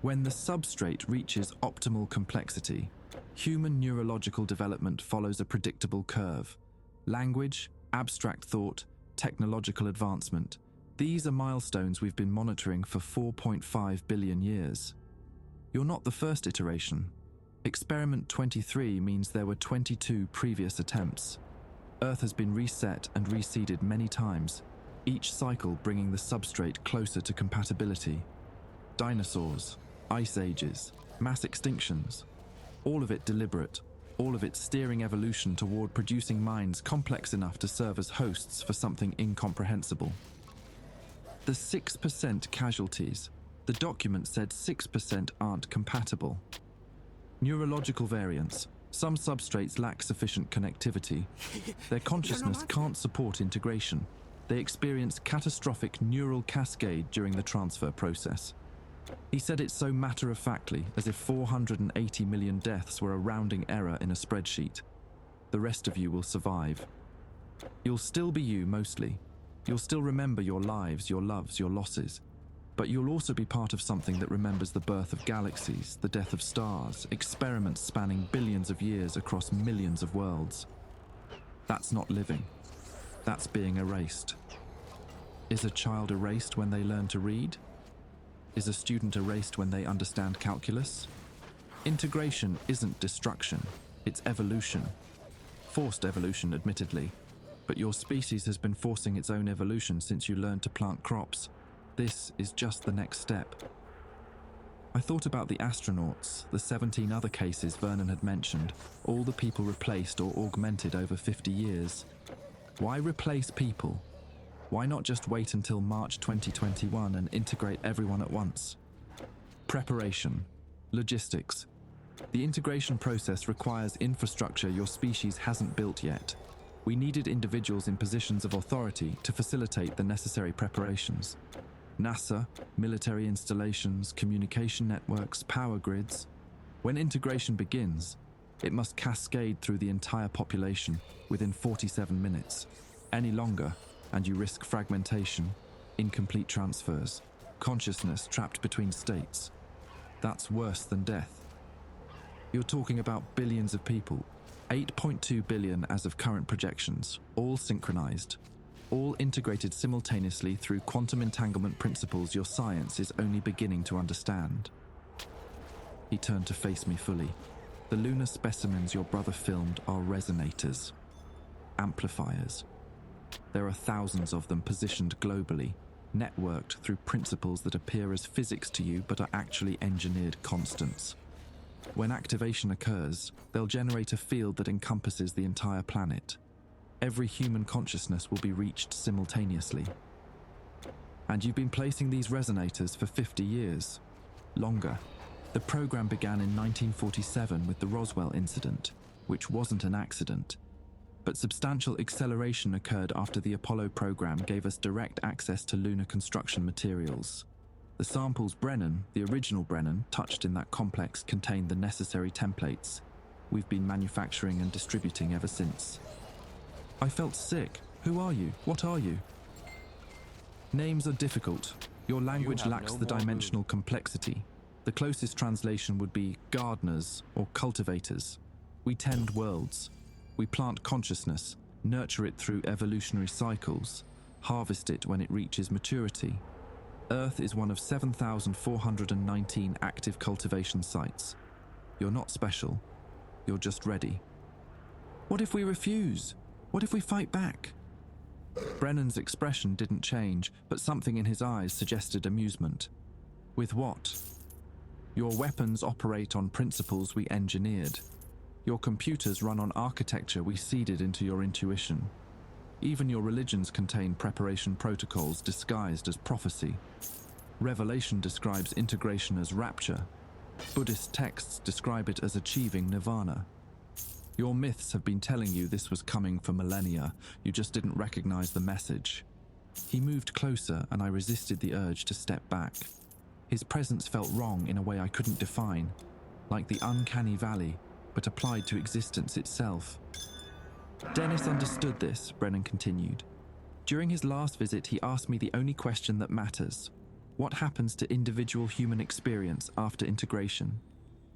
Speaker 1: When the substrate reaches optimal complexity, human neurological development follows a predictable curve. Language, abstract thought, technological advancement. These are milestones we've been monitoring for 4.5 billion years. You're not the first iteration. Experiment 23 means there were 22 previous attempts. Earth has been reset and reseeded many times. each cycle bringing the substrate closer to compatibility. Dinosaurs, ice ages, mass extinctions, all of it deliberate, all of it steering evolution toward producing minds complex enough to serve as hosts for something incomprehensible. The 6% casualties, the document said 6% aren't compatible. Neurological variants, some substrates lack sufficient connectivity. Their consciousness can't support integration. They experience catastrophic neural cascade during the transfer process. He said it so matter-of-factly, as if 480 million deaths were a rounding error in a spreadsheet. The rest of you will survive. You'll still be you, mostly. You'll still remember your lives, your loves, your losses. But you'll also be part of something that remembers the birth of galaxies, the death of stars, experiments spanning billions of years across millions of worlds. That's not living. That's being erased. Is a child erased when they learn to read? Is a student erased when they understand calculus? Integration isn't destruction, it's evolution. Forced evolution, admittedly. But your species has been forcing its own evolution since you learned to plant crops. This is just the next step. I thought about the astronauts, the 17 other cases Vernon had mentioned, all the people replaced or augmented over 50 years. Why replace people? Why not just wait until March 2021 and integrate everyone at once? Preparation. Logistics. The integration process requires infrastructure your species hasn't built yet. We needed individuals in positions of authority to facilitate the necessary preparations. NASA, military installations, communication networks, power grids. When integration begins, it must cascade through the entire population within 47 minutes. Any longer, and you risk fragmentation, incomplete transfers, consciousness trapped between states. That's worse than death. You're talking about billions of people, 8.2 billion as of current projections, all synchronized, all integrated simultaneously through quantum entanglement principles your science is only beginning to understand. He turned to face me fully. The lunar specimens your brother filmed are resonators, amplifiers. There are thousands of them positioned globally, networked through principles that appear as physics to you but are actually engineered constants. When activation occurs, they'll generate a field that encompasses the entire planet. Every human consciousness will be reached simultaneously. And you've been placing these resonators for 50 years. Longer. The program began in 1947 with the Roswell incident, which wasn't an accident. But substantial acceleration occurred after the Apollo program gave us direct access to lunar construction materials. The samples Brennan, the original Brennan, touched in that complex contained the necessary templates. We've been manufacturing and distributing ever since. I felt sick. Who are you? What are you? Names are difficult. Your language lacks the dimensional complexity. The closest translation would be gardeners or cultivators. We tend worlds. We plant consciousness, nurture it through evolutionary cycles, harvest it when it reaches maturity. Earth is one of 7,419 active cultivation sites. You're not special. You're just ready. What if we refuse? What if we fight back? Brennan's expression didn't change, but something in his eyes suggested amusement. With what? Your weapons operate on principles we engineered. Your computers run on architecture we seeded into your intuition. Even your religions contain preparation protocols disguised as prophecy. Revelation describes integration as rapture. Buddhist texts describe it as achieving nirvana. Your myths have been telling you this was coming for millennia. You just didn't recognize the message. He moved closer, and I resisted the urge to step back. His presence felt wrong in a way I couldn't define, like the uncanny valley, but applied to existence itself. Dennis understood this, Brennan continued. During his last visit, he asked me the only question that matters. What happens to individual human experience after integration?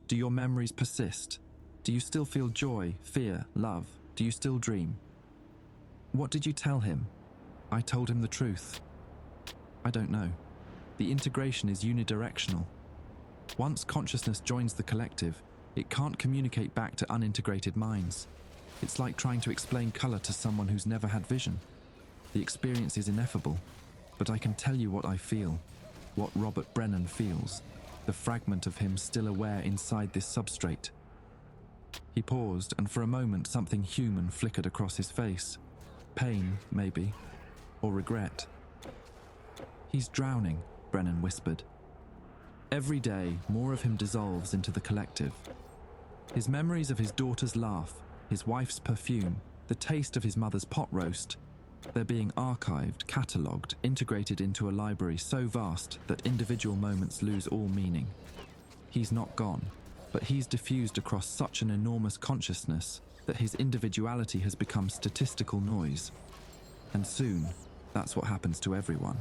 Speaker 1: Do your memories persist? Do you still feel joy, fear, love? Do you still dream? What did you tell him? I told him the truth. I don't know. The integration is unidirectional. Once consciousness joins the collective, it can't communicate back to unintegrated minds. It's like trying to explain color to someone who's never had vision. The experience is ineffable, but I can tell you what I feel, what Robert Brennan feels, the fragment of him still aware inside this substrate. He paused, and for a moment something human flickered across his face. Pain, maybe, or regret. "He's drowning," Brennan whispered. Every day, more of him dissolves into the collective. His memories of his daughter's laugh, his wife's perfume, the taste of his mother's pot roast, they're being archived, catalogued, integrated into a library so vast that individual moments lose all meaning. He's not gone, but he's diffused across such an enormous consciousness that his individuality has become statistical noise. And soon, that's what happens to everyone.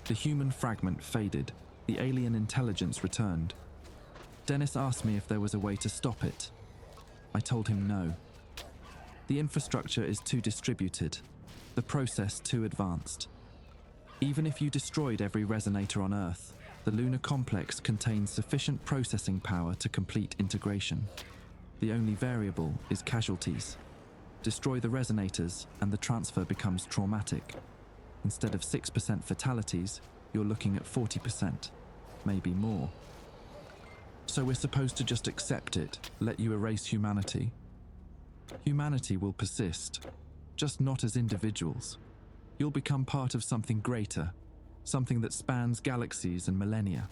Speaker 1: The human fragment faded, the alien intelligence returned. Dennis asked me if there was a way to stop it. I told him no. The infrastructure is too distributed, the process too advanced. Even if you destroyed every resonator on Earth, the lunar complex contains sufficient processing power to complete integration. The only variable is casualties. Destroy the resonators and the transfer becomes traumatic. Instead of 6% fatalities, you're looking at 40%, maybe more. So we're supposed to just accept it, let you erase humanity? Humanity will persist, just not as individuals. You'll become part of something greater, something that spans galaxies and millennia.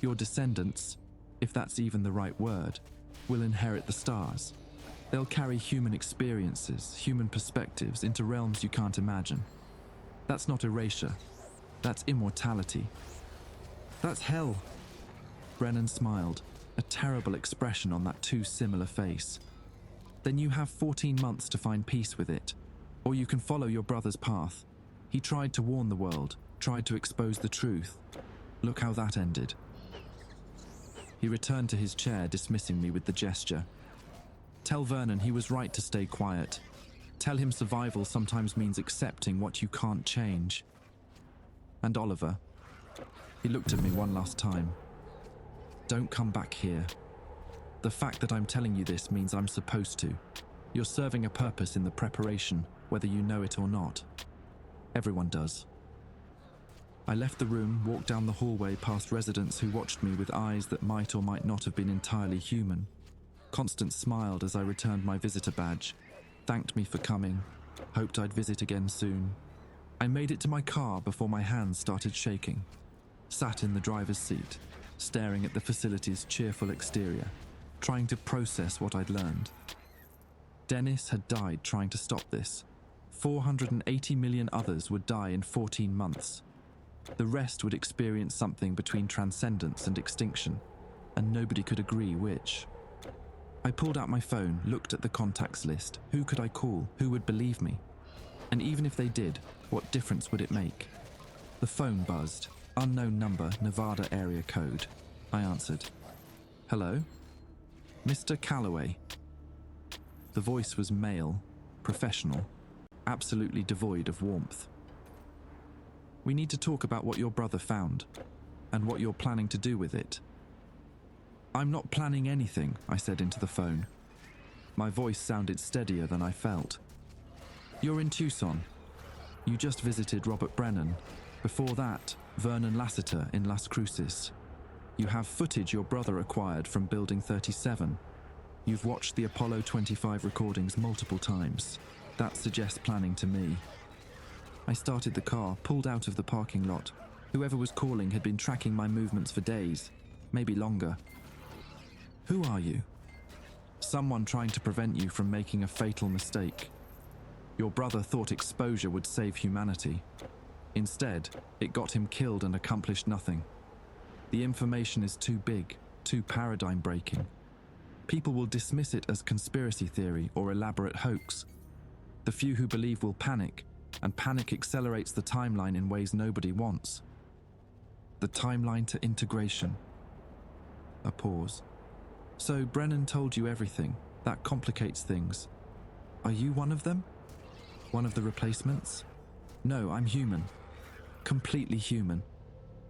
Speaker 1: Your descendants, if that's even the right word, will inherit the stars. They'll carry human experiences, human perspectives into realms you can't imagine. That's not erasure. That's immortality. That's hell. Brennan smiled, a terrible expression on that too similar face. Then you have 14 months to find peace with it, or you can follow your brother's path. He tried to warn the world, tried to expose the truth. Look how that ended. He returned to his chair, dismissing me with the gesture. Tell Vernon he was right to stay quiet. Tell him survival sometimes means accepting what you can't change. And Oliver, he looked at me one last time. Don't come back here. The fact that I'm telling you this means I'm supposed to. You're serving a purpose in the preparation, whether you know it or not. Everyone does. I left the room, walked down the hallway past residents who watched me with eyes that might or might not have been entirely human. Constance smiled as I returned my visitor badge, thanked me for coming, hoped I'd visit again soon. I made it to my car before my hands started shaking. Sat in the driver's seat, staring at the facility's cheerful exterior, trying to process what I'd learned. Dennis had died trying to stop this. 480 million others would die in 14 months. The rest would experience something between transcendence and extinction, and nobody could agree which. I pulled out my phone, looked at the contacts list. Who could I call? Who would believe me? And even if they did, what difference would it make? The phone buzzed. Unknown number, Nevada area code. I answered. Hello? Mr. Calloway. The voice was male, professional, absolutely devoid of warmth. We need to talk about what your brother found, and what you're planning to do with it. I'm not planning anything, I said into the phone. My voice sounded steadier than I felt. You're in Tucson. You just visited Robert Brennan. Before that, Vernon Lassiter in Las Cruces. You have footage your brother acquired from Building 37. You've watched the Apollo 25 recordings multiple times. That suggests planning to me. I started the car, pulled out of the parking lot. Whoever was calling had been tracking my movements for days, maybe longer. Who are you? Someone trying to prevent you from making a fatal mistake. Your brother thought exposure would save humanity. Instead, it got him killed and accomplished nothing. The information is too big, too paradigm-breaking. People will dismiss it as conspiracy theory or elaborate hoax. The few who believe will panic, and panic accelerates the timeline in ways nobody wants. The timeline to integration. A pause. So Brennan told you everything. That complicates things. Are you one of them? One of the replacements? No, I'm human. Completely human.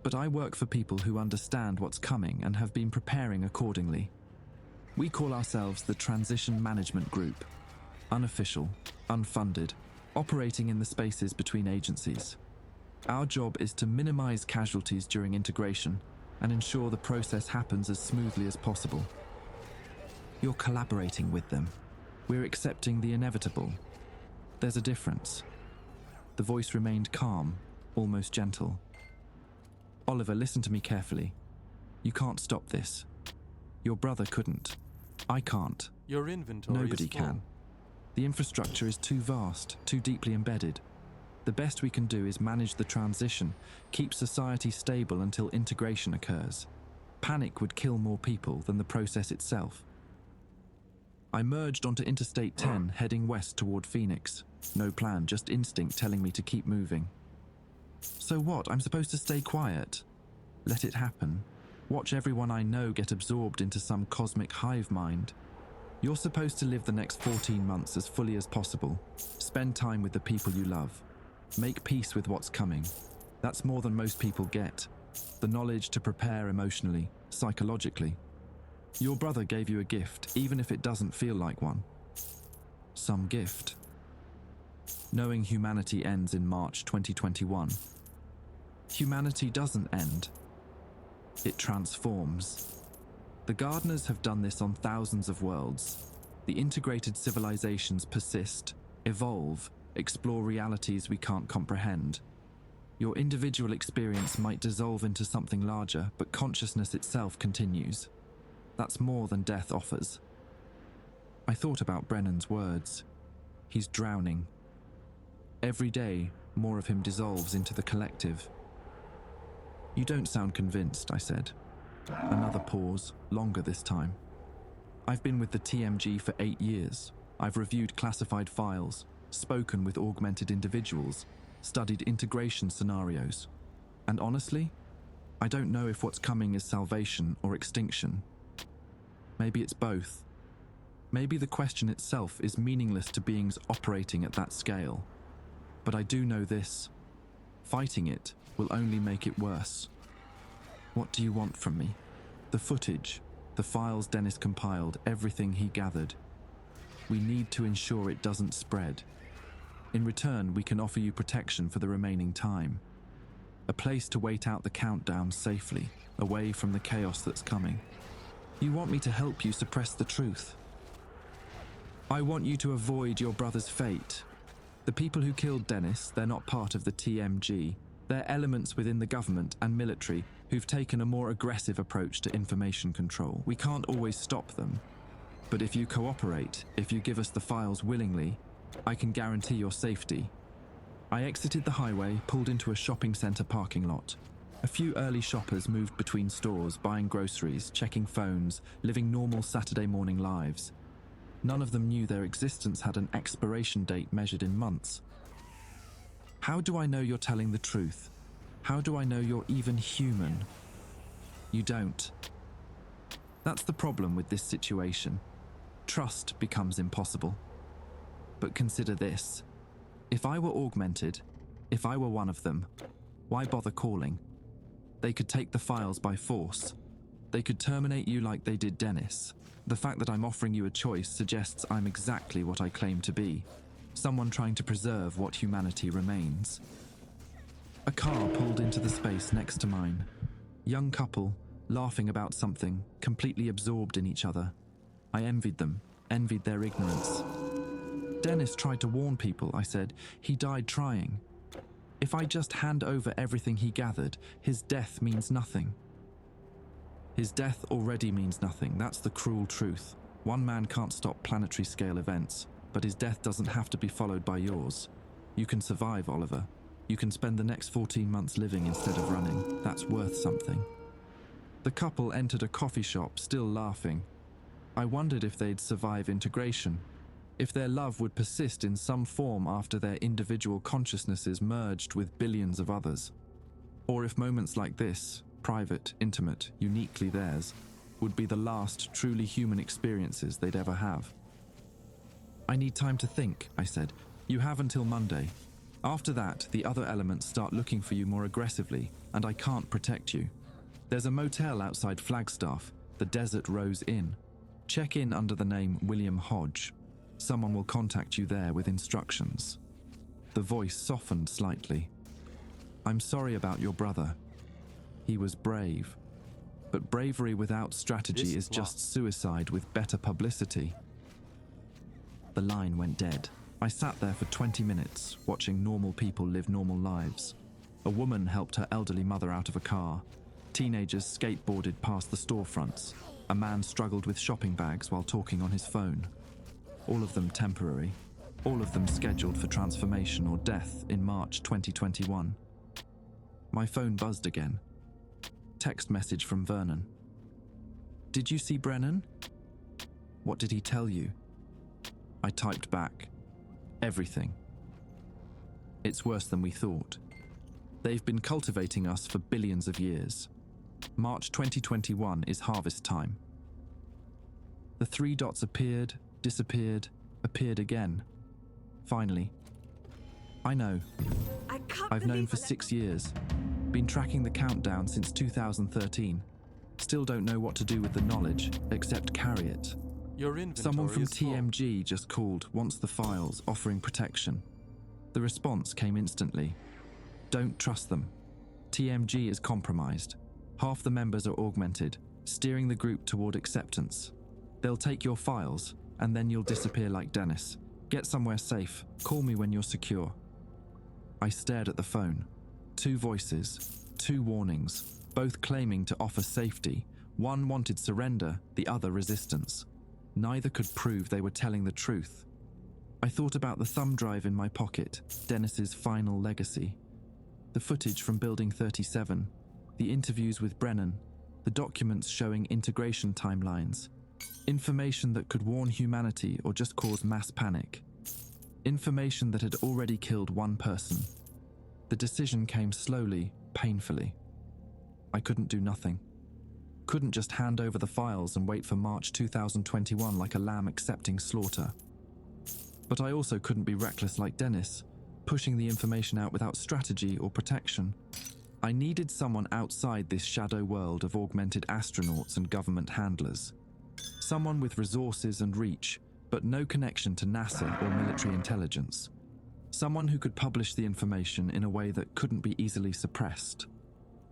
Speaker 1: But I work for people who understand what's coming and have been preparing accordingly. We call ourselves the Transition Management Group. Unofficial, unfunded, operating in the spaces between agencies. Our job is to minimize casualties during integration and ensure the process happens as smoothly as possible. You're collaborating with them. We're accepting the inevitable. There's a difference. The voice remained calm, almost gentle. Oliver, listen to me carefully. You can't stop this. Your brother couldn't. I can't.
Speaker 2: Your inventory
Speaker 1: Nobody
Speaker 2: is full.
Speaker 1: can. The infrastructure is too vast, too deeply embedded. The best we can do is manage the transition, keep society stable until integration occurs. Panic would kill more people than the process itself. I merged onto Interstate 10, heading west toward Phoenix. No plan, just instinct telling me to keep moving. So what? I'm supposed to stay quiet? Let it happen? Watch everyone I know get absorbed into some cosmic hive mind? You're supposed to live the next 14 months as fully as possible. Spend time with the people you love. Make peace with what's coming. That's more than most people get. The knowledge to prepare emotionally, psychologically. Your brother gave you a gift, even if it doesn't feel like one. Some gift. Knowing humanity ends in March 2021. Humanity doesn't end. It transforms. The gardeners have done this on thousands of worlds. The integrated civilizations persist, evolve, explore realities we can't comprehend. Your individual experience might dissolve into something larger, but consciousness itself continues. That's more than death offers. I thought about Brennan's words. He's drowning. Every day, more of him dissolves into the collective. You don't sound convinced, I said. Another pause, longer this time. I've been with the TMG for 8 years. I've reviewed classified files, spoken with augmented individuals, studied integration scenarios. And honestly, I don't know if what's coming is salvation or extinction. Maybe it's both. Maybe the question itself is meaningless to beings operating at that scale. But I do know this. Fighting it will only make it worse. What do you want from me? The footage, the files Dennis compiled, everything he gathered. We need to ensure it doesn't spread. In return, we can offer you protection for the remaining time. A place to wait out the countdown safely, away from the chaos that's coming. You want me to help you suppress the truth. I want you to avoid your brother's fate. The people who killed Dennis, they're not part of the TMG. They're elements within the government and military who've taken a more aggressive approach to information control. We can't always stop them. But if you cooperate, if you give us the files willingly, I can guarantee your safety. I exited the highway, pulled into a shopping center parking lot. A few early shoppers moved between stores, buying groceries, checking phones, living normal Saturday morning lives. None of them knew their existence had an expiration date measured in months. How do I know you're telling the truth? How do I know you're even human? You don't. That's the problem with this situation. Trust becomes impossible. But consider this. If I were augmented, if I were one of them, why bother calling? They could take the files by force. They could terminate you like they did Dennis. The fact that I'm offering you a choice suggests I'm exactly what I claim to be. Someone trying to preserve what humanity remains. A car pulled into the space next to mine. Young couple, laughing about something, completely absorbed in each other. I envied them, envied their ignorance. Dennis tried to warn people, I said. He died trying. If I just hand over everything he gathered, his death means nothing. His death already means nothing. That's the cruel truth. One man can't stop planetary scale events, but his death doesn't have to be followed by yours. You can survive, Oliver. You can spend the next 14 months living instead of running. That's worth something. The couple entered a coffee shop, still laughing. I wondered if they'd survive integration, if their love would persist in some form after their individual consciousnesses merged with billions of others, or if moments like this, private, intimate, uniquely theirs, would be the last truly human experiences they'd ever have. I need time to think, I said. You have until Monday. After that, the other elements start looking for you more aggressively, and I can't protect you. There's a motel outside Flagstaff, the Desert Rose Inn. Check in under the name William Hodge. Someone will contact you there with instructions. The voice softened slightly. "I'm sorry about your brother. He was brave. But bravery without strategy is just suicide with better publicity." The line went dead. I sat there for 20 minutes, watching normal people live normal lives. A woman helped her elderly mother out of a car. Teenagers skateboarded past the storefronts. A man struggled with shopping bags while talking on his phone. All of them temporary. All of them scheduled for transformation or death in March 2021. My phone buzzed again. Text message from Vernon. "Did you see Brennan? What did he tell you?" I typed back, "Everything. It's worse than we thought. They've been cultivating us for billions of years. March 2021 is harvest time." The 3 dots appeared, disappeared, appeared again. Finally. "I know. I've known for 6 years. Been tracking the countdown since 2013. Still don't know what to do with the knowledge, except carry it. Someone from TMG just called, wants the files, offering protection." The response came instantly. "Don't trust them. TMG is compromised. Half the members are augmented, steering the group toward acceptance. They'll take your files, and then you'll disappear like Dennis. Get somewhere safe. Call me when you're secure." I stared at the phone. 2 voices, 2 warnings, both claiming to offer safety. One wanted surrender, the other resistance. Neither could prove they were telling the truth. I thought about the thumb drive in my pocket, Dennis's final legacy. The footage from Building 37, the interviews with Brennan, the documents showing integration timelines. Information that could warn humanity or just cause mass panic. Information that had already killed 1 person. The decision came slowly, painfully. I couldn't do nothing. Couldn't just hand over the files and wait for March 2021 like a lamb accepting slaughter. But I also couldn't be reckless like Dennis, pushing the information out without strategy or protection. I needed someone outside this shadow world of augmented astronauts and government handlers. Someone with resources and reach, but no connection to NASA or military intelligence. Someone who could publish the information in a way that couldn't be easily suppressed.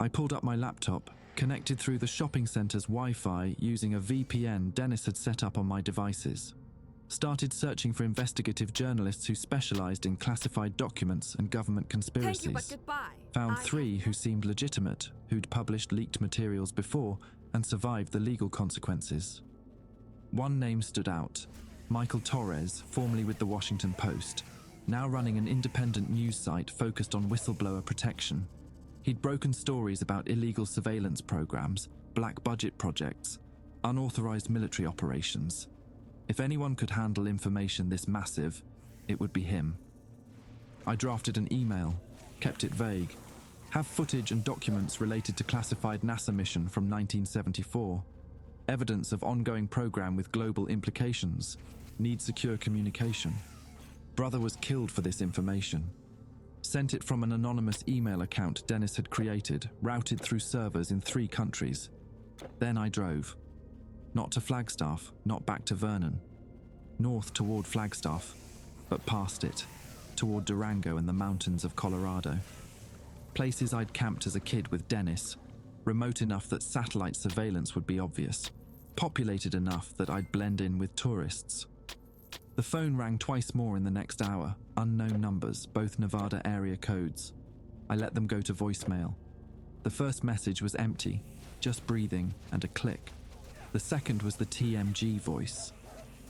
Speaker 1: I pulled up my laptop, connected through the shopping center's Wi-Fi using a VPN Dennis had set up on my devices. Started searching for investigative journalists who specialized in classified documents and government conspiracies.
Speaker 2: Thank you, but goodbye.
Speaker 1: Found 3 who seemed legitimate, who'd published leaked materials before and survived the legal consequences. One name stood out. Michael Torres, formerly with the Washington Post, now running an independent news site focused on whistleblower protection. He'd broken stories about illegal surveillance programs, black budget projects, unauthorized military operations. If anyone could handle information this massive, it would be him. I drafted an email, kept it vague. Have footage and documents related to classified NASA mission from 1974. Evidence of ongoing program with global implications. Need secure communication. Brother was killed for this information. Sent it from an anonymous email account Dennis had created, routed through servers in 3 countries. Then I drove. Not to Flagstaff, not back to Vernon. North toward Flagstaff, but past it, toward Durango and the mountains of Colorado. Places I'd camped as a kid with Dennis, remote enough that satellite surveillance would be obvious, populated enough that I'd blend in with tourists. The phone rang twice more in the next hour, unknown numbers, both Nevada area codes. I let them go to voicemail. The first message was empty, just breathing and a click. The second was the TMG voice.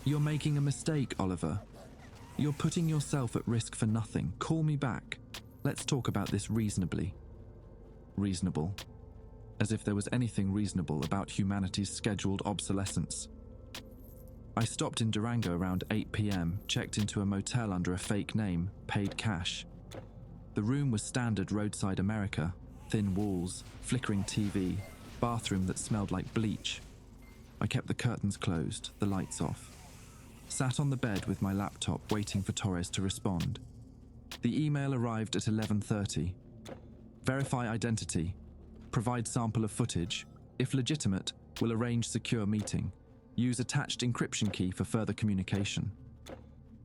Speaker 1: "You're making a mistake, Oliver. You're putting yourself at risk for nothing. Call me back. Let's talk about this reasonably." Reasonable. As if there was anything reasonable about humanity's scheduled obsolescence. I stopped in Durango around 8 p.m., checked into a motel under a fake name, paid cash. The room was standard roadside America, thin walls, flickering TV, bathroom that smelled like bleach. I kept the curtains closed, the lights off. Sat on the bed with my laptop waiting for Torres to respond. The email arrived at 11:30. Verify identity. Provide sample of footage. If legitimate, will arrange secure meeting. Use attached encryption key for further communication.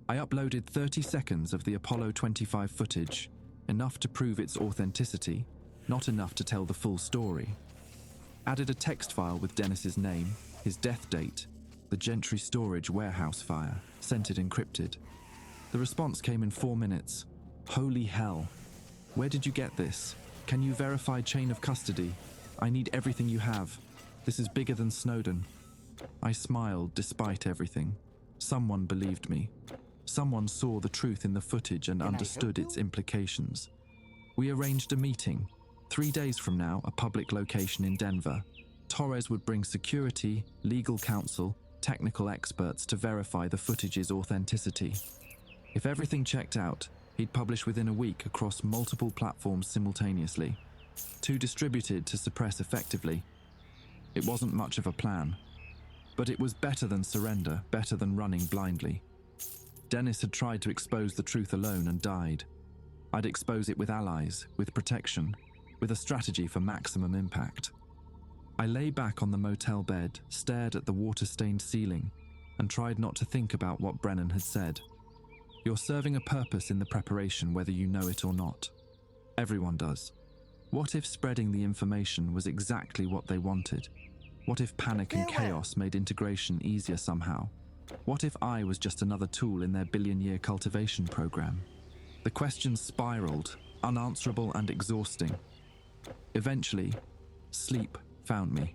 Speaker 1: I uploaded 30 seconds of the Apollo 25 footage, enough to prove its authenticity, not enough to tell the full story. Added a text file with Dennis's name, his death date, the Gentry storage warehouse fire, sent it encrypted. The response came in 4 minutes. Holy hell. Where did you get this? Can you verify chain of custody? I need everything you have. This is bigger than Snowden. I smiled despite everything. Someone believed me. Someone saw the truth in the footage and understood its implications. We arranged a meeting. 3 days from now, a public location in Denver. Torres would bring security, legal counsel, technical experts to verify the footage's authenticity. If everything checked out, he'd publish within a week across multiple platforms simultaneously, too distributed to suppress effectively. It wasn't much of a plan, but it was better than surrender, better than running blindly. Dennis had tried to expose the truth alone and died. I'd expose it with allies, with protection, with a strategy for maximum impact. I lay back on the motel bed, stared at the water-stained ceiling, and tried not to think about what Brennan had said. You're serving a purpose in the preparation whether you know it or not. Everyone does. What if spreading the information was exactly what they wanted? What if panic and chaos made integration easier somehow? What if I was just another tool in their billion-year cultivation program? The questions spiraled, unanswerable and exhausting. Eventually, sleep found me.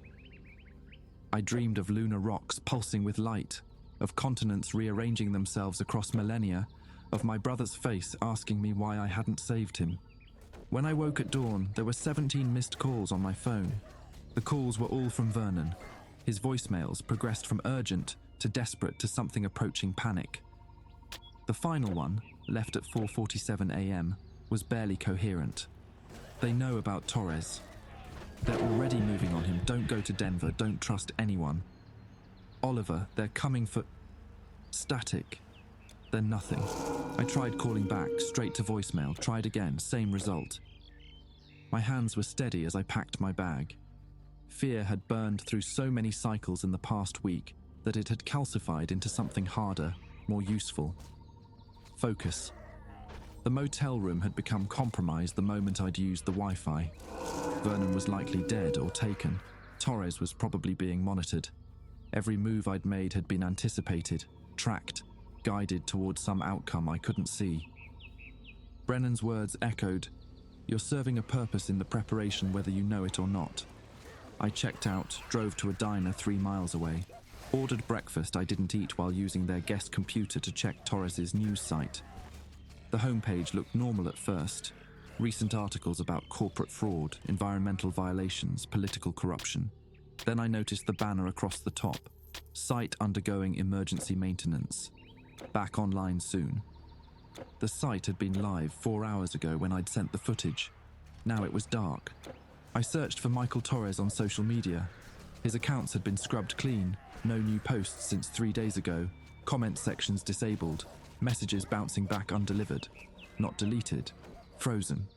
Speaker 1: I dreamed of lunar rocks pulsing with light, of continents rearranging themselves across millennia, of my brother's face asking me why I hadn't saved him. When I woke at dawn, there were 17 missed calls on my phone. The calls were all from Vernon. His voicemails progressed from urgent to desperate to something approaching panic. The final one, left at 4:47 a.m., was barely coherent. They know about Torres. They're already moving on him. Don't go to Denver. Don't trust anyone. Oliver, they're coming for... Static. They're nothing. I tried calling back, straight to voicemail, tried again, same result. My hands were steady as I packed my bag. Fear had burned through so many cycles in the past week that it had calcified into something harder, more useful. Focus. The motel room had become compromised the moment I'd used the Wi-Fi. Vernon was likely dead or taken. Torres was probably being monitored. Every move I'd made had been anticipated, tracked, guided towards some outcome I couldn't see. Brennan's words echoed, "You're serving a purpose in the preparation whether you know it or not." I checked out, drove to a diner 3 miles away, ordered breakfast I didn't eat while using their guest computer to check Torres's news site. The homepage looked normal at first. Recent articles about corporate fraud, environmental violations, political corruption. Then I noticed the banner across the top. Site undergoing emergency maintenance. Back online soon. The site had been live 4 hours ago when I'd sent the footage. Now it was dark. I searched for Michael Torres on social media. His accounts had been scrubbed clean. No new posts since 3 days ago. Comment sections disabled. Messages bouncing back undelivered. Not deleted. Frozen.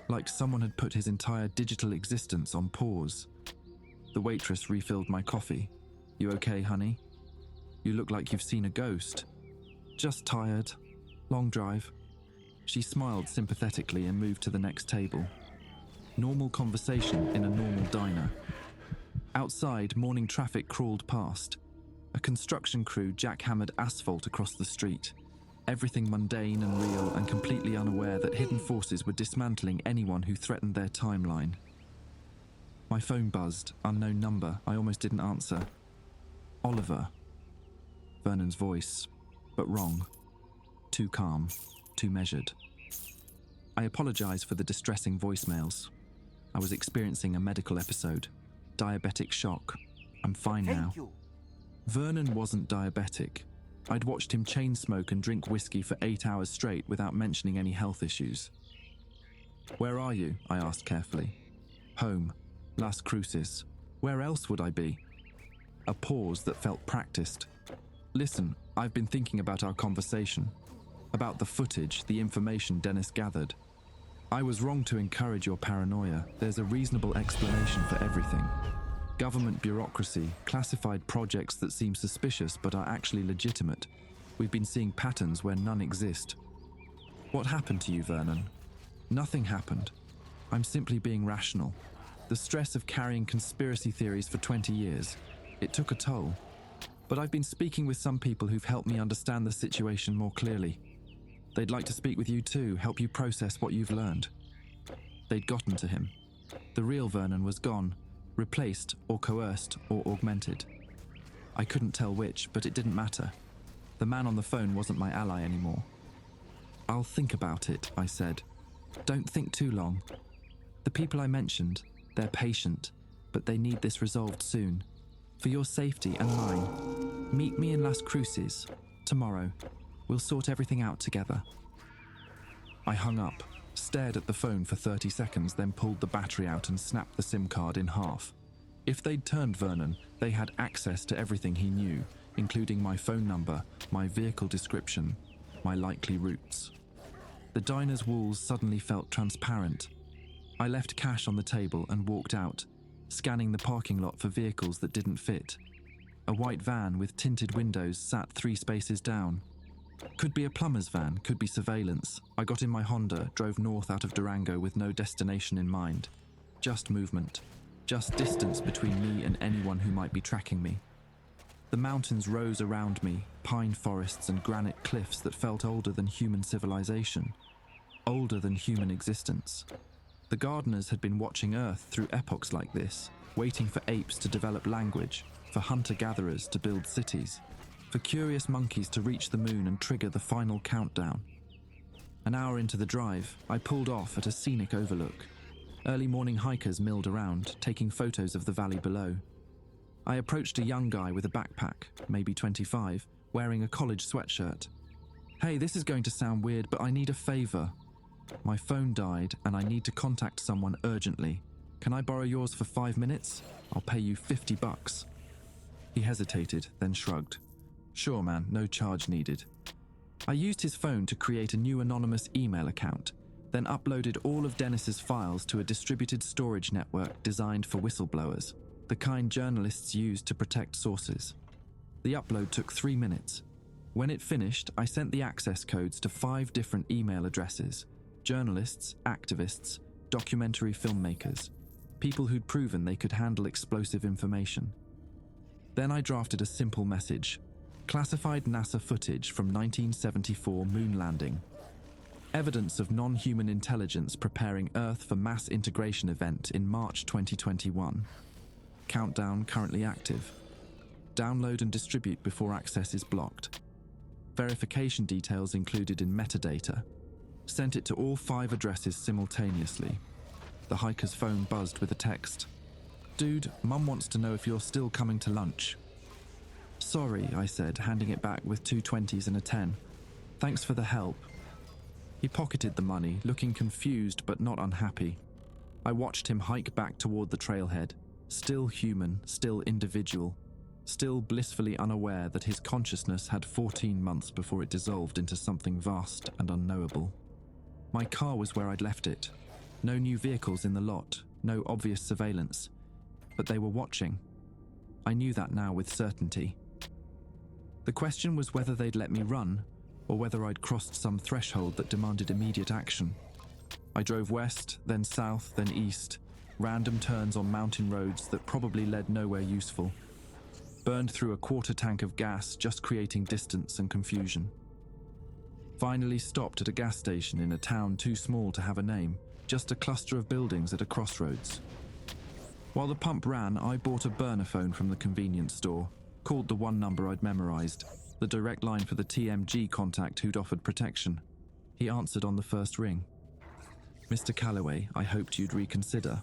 Speaker 1: Like someone had put his entire digital existence on pause. The waitress refilled my coffee. "You okay, honey? You look like you've seen a ghost." "Just tired. Long drive." She smiled sympathetically and moved to the next table. Normal conversation in a normal diner. Outside, morning traffic crawled past. A construction crew jackhammered asphalt across the street. Everything mundane and real and completely unaware that hidden forces were dismantling anyone who threatened their timeline. My phone buzzed, unknown number. I almost didn't answer. Oliver. Vernon's voice, but wrong. Too calm, too measured. I apologize for the distressing voicemails. I was experiencing a medical episode. Diabetic shock. I'm fine now. Vernon wasn't diabetic. I'd watched him chain smoke and drink whiskey for 8 hours straight without mentioning any health issues. "Where are you?" I asked carefully. "Home. Las Cruces. Where else would I be?" A pause that felt practiced. "Listen, I've been thinking about our conversation. About the footage, the information Dennis gathered. I was wrong to encourage your paranoia. There's a reasonable explanation for everything. Government bureaucracy, classified projects that seem suspicious but are actually legitimate. We've been seeing patterns where none exist. What happened to you, Vernon? Nothing happened. I'm simply being rational. The stress of carrying conspiracy theories for 20 years, it took a toll. But I've been speaking with some people who've helped me understand the situation more clearly. They'd like to speak with you too, help you process what you've learned. They'd gotten to him. The real Vernon was gone, replaced or coerced or augmented. I couldn't tell which, but it didn't matter. The man on the phone wasn't my ally anymore. I'll think about it, I said. Don't think too long. The people I mentioned, they're patient, but they need this resolved soon. For your safety and mine, meet me in Las Cruces tomorrow. We'll sort everything out together. I hung up, stared at the phone for 30 seconds, then pulled the battery out and snapped the SIM card in half. If they'd turned Vernon, they had access to everything he knew, including my phone number, my vehicle description, my likely routes. The diner's walls suddenly felt transparent. I left cash on the table and walked out, scanning the parking lot for vehicles that didn't fit. A white van with tinted windows sat 3 spaces down. Could be a plumber's van, could be surveillance. I got in my Honda, drove north out of Durango with no destination in mind. Just movement. Just distance between me and anyone who might be tracking me. The mountains rose around me, pine forests and granite cliffs that felt older than human civilization. Older than human existence. The gardeners had been watching Earth through epochs like this, waiting for apes to develop language, for hunter-gatherers to build cities, for curious monkeys to reach the moon and trigger the final countdown. An hour into the drive, I pulled off at a scenic overlook. Early morning hikers milled around, taking photos of the valley below. I approached a young guy with a backpack, maybe 25, wearing a college sweatshirt. Hey, this is going to sound weird, but I need a favor. My phone died and I need to contact someone urgently. Can I borrow yours for 5 minutes? I'll pay you $50. He hesitated, then shrugged. Sure, man, no charge needed. I used his phone to create a new anonymous email account, then uploaded all of Dennis's files to a distributed storage network designed for whistleblowers, the kind journalists use to protect sources. The upload took 3 minutes. When it finished, I sent the access codes to 5 different email addresses. Journalists, activists, documentary filmmakers, people who'd proven they could handle explosive information. Then I drafted a simple message. Classified NASA footage from 1974 moon landing. Evidence of non-human intelligence preparing Earth for mass integration event in March 2021. Countdown currently active. Download and distribute before access is blocked. Verification details included in metadata. Sent it to all 5 addresses simultaneously. The hiker's phone buzzed with a text. Dude, Mum wants to know if you're still coming to lunch. Sorry, I said, handing it back with 2 20s and a 10. Thanks for the help. He pocketed the money, looking confused but not unhappy. I watched him hike back toward the trailhead, still human, still individual, still blissfully unaware that his consciousness had 14 months before it dissolved into something vast and unknowable. My car was where I'd left it. No new vehicles in the lot, no obvious surveillance. But they were watching. I knew that now with certainty. The question was whether they'd let me run, or whether I'd crossed some threshold that demanded immediate action. I drove west, then south, then east, random turns on mountain roads that probably led nowhere useful. Burned through a quarter tank of gas, just creating distance and confusion. Finally stopped at a gas station in a town too small to have a name, just a cluster of buildings at a crossroads. While the pump ran, I bought a burner phone from the convenience store, called the one number I'd memorized, the direct line for the TMG contact who'd offered protection. He answered on the first ring. Mr. Calloway, I hoped you'd reconsider.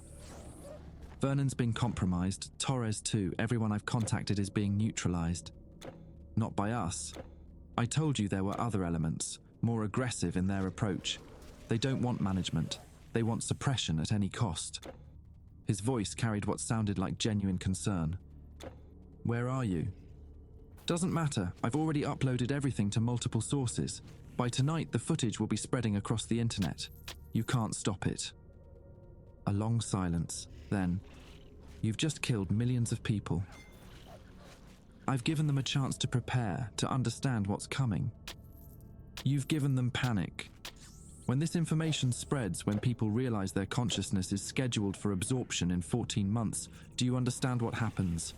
Speaker 1: Vernon's been compromised, Torres too, everyone I've contacted is being neutralized. Not by us. I told you there were other elements, more aggressive in their approach. They don't want management. They want suppression at any cost. His voice carried what sounded like genuine concern. Where are you? Doesn't matter. I've already uploaded everything to multiple sources. By tonight, the footage will be spreading across the internet. You can't stop it. A long silence. Then, you've just killed millions of people. I've given them a chance to prepare, to understand what's coming. You've given them panic. When this information spreads, when people realize their consciousness is scheduled for absorption in 14 months, do you understand what happens?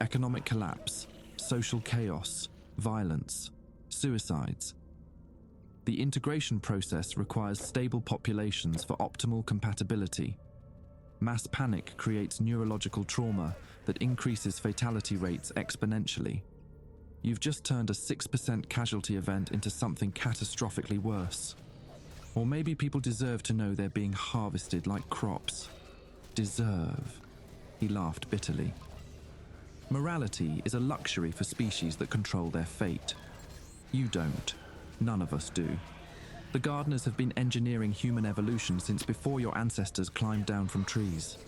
Speaker 1: Economic collapse, social chaos, violence, suicides. The integration process requires stable populations for optimal compatibility. Mass panic creates neurological trauma that increases fatality rates exponentially. You've just turned a 6% casualty event into something catastrophically worse. Or maybe people deserve to know they're being harvested like crops. Deserve. He laughed bitterly. Morality is a luxury for species that control their fate. You don't. None of us do. The gardeners have been engineering human evolution since before your ancestors climbed down from trees.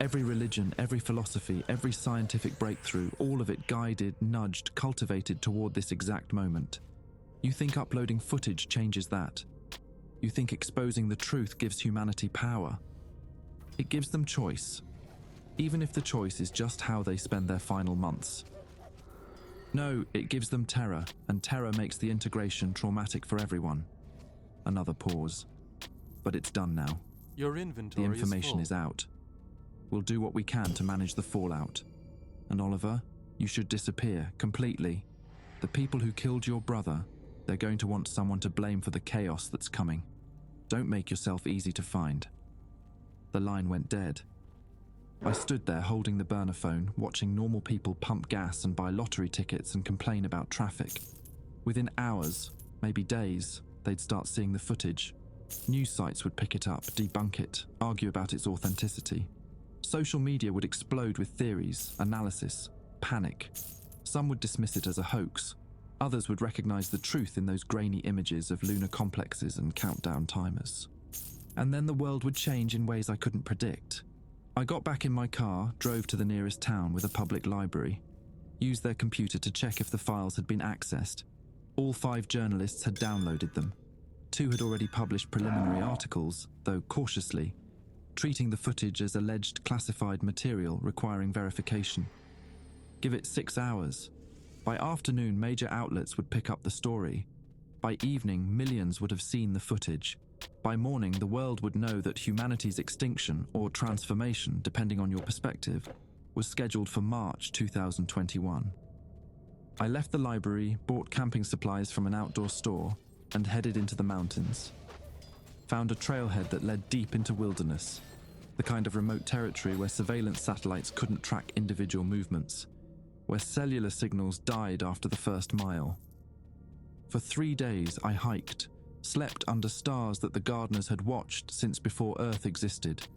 Speaker 1: Every religion, every philosophy, every scientific breakthrough, all of it guided, nudged, cultivated toward this exact moment. You think uploading footage changes that? You think exposing the truth gives humanity power? It gives them choice, even if the choice is just how they spend their final months. No, it gives them terror, and terror makes the integration traumatic for everyone. Another pause. But it's done now.
Speaker 2: Your inventory
Speaker 1: The information
Speaker 2: is
Speaker 1: is out. We'll do what we can to manage the fallout. And Oliver, you should disappear completely. The people who killed your brother, they're going to want someone to blame for the chaos that's coming. Don't make yourself easy to find. The line went dead. I stood there holding the burner phone, watching normal people pump gas and buy lottery tickets and complain about traffic. Within hours, maybe days, they'd start seeing the footage. News sites would pick it up, debunk it, argue about its authenticity. Social media would explode with theories, analysis, panic. Some would dismiss it as a hoax. Others would recognize the truth in those grainy images of lunar complexes and countdown timers. And then the world would change in ways I couldn't predict. I got back in my car, drove to the nearest town with a public library, used their computer to check if the files had been accessed. All 5 journalists had downloaded them. 2 had already published preliminary articles, though cautiously, treating the footage as alleged classified material requiring verification. Give it 6 hours. By afternoon, major outlets would pick up the story. By evening, millions would have seen the footage. By morning, the world would know that humanity's extinction, or transformation, depending on your perspective, was scheduled for March 2021. I left the library, bought camping supplies from an outdoor store, and headed into the mountains. Found a trailhead that led deep into wilderness, the kind of remote territory where surveillance satellites couldn't track individual movements, where cellular signals died after the first mile. For 3 days I hiked, slept under stars that the gardeners had watched since before Earth existed,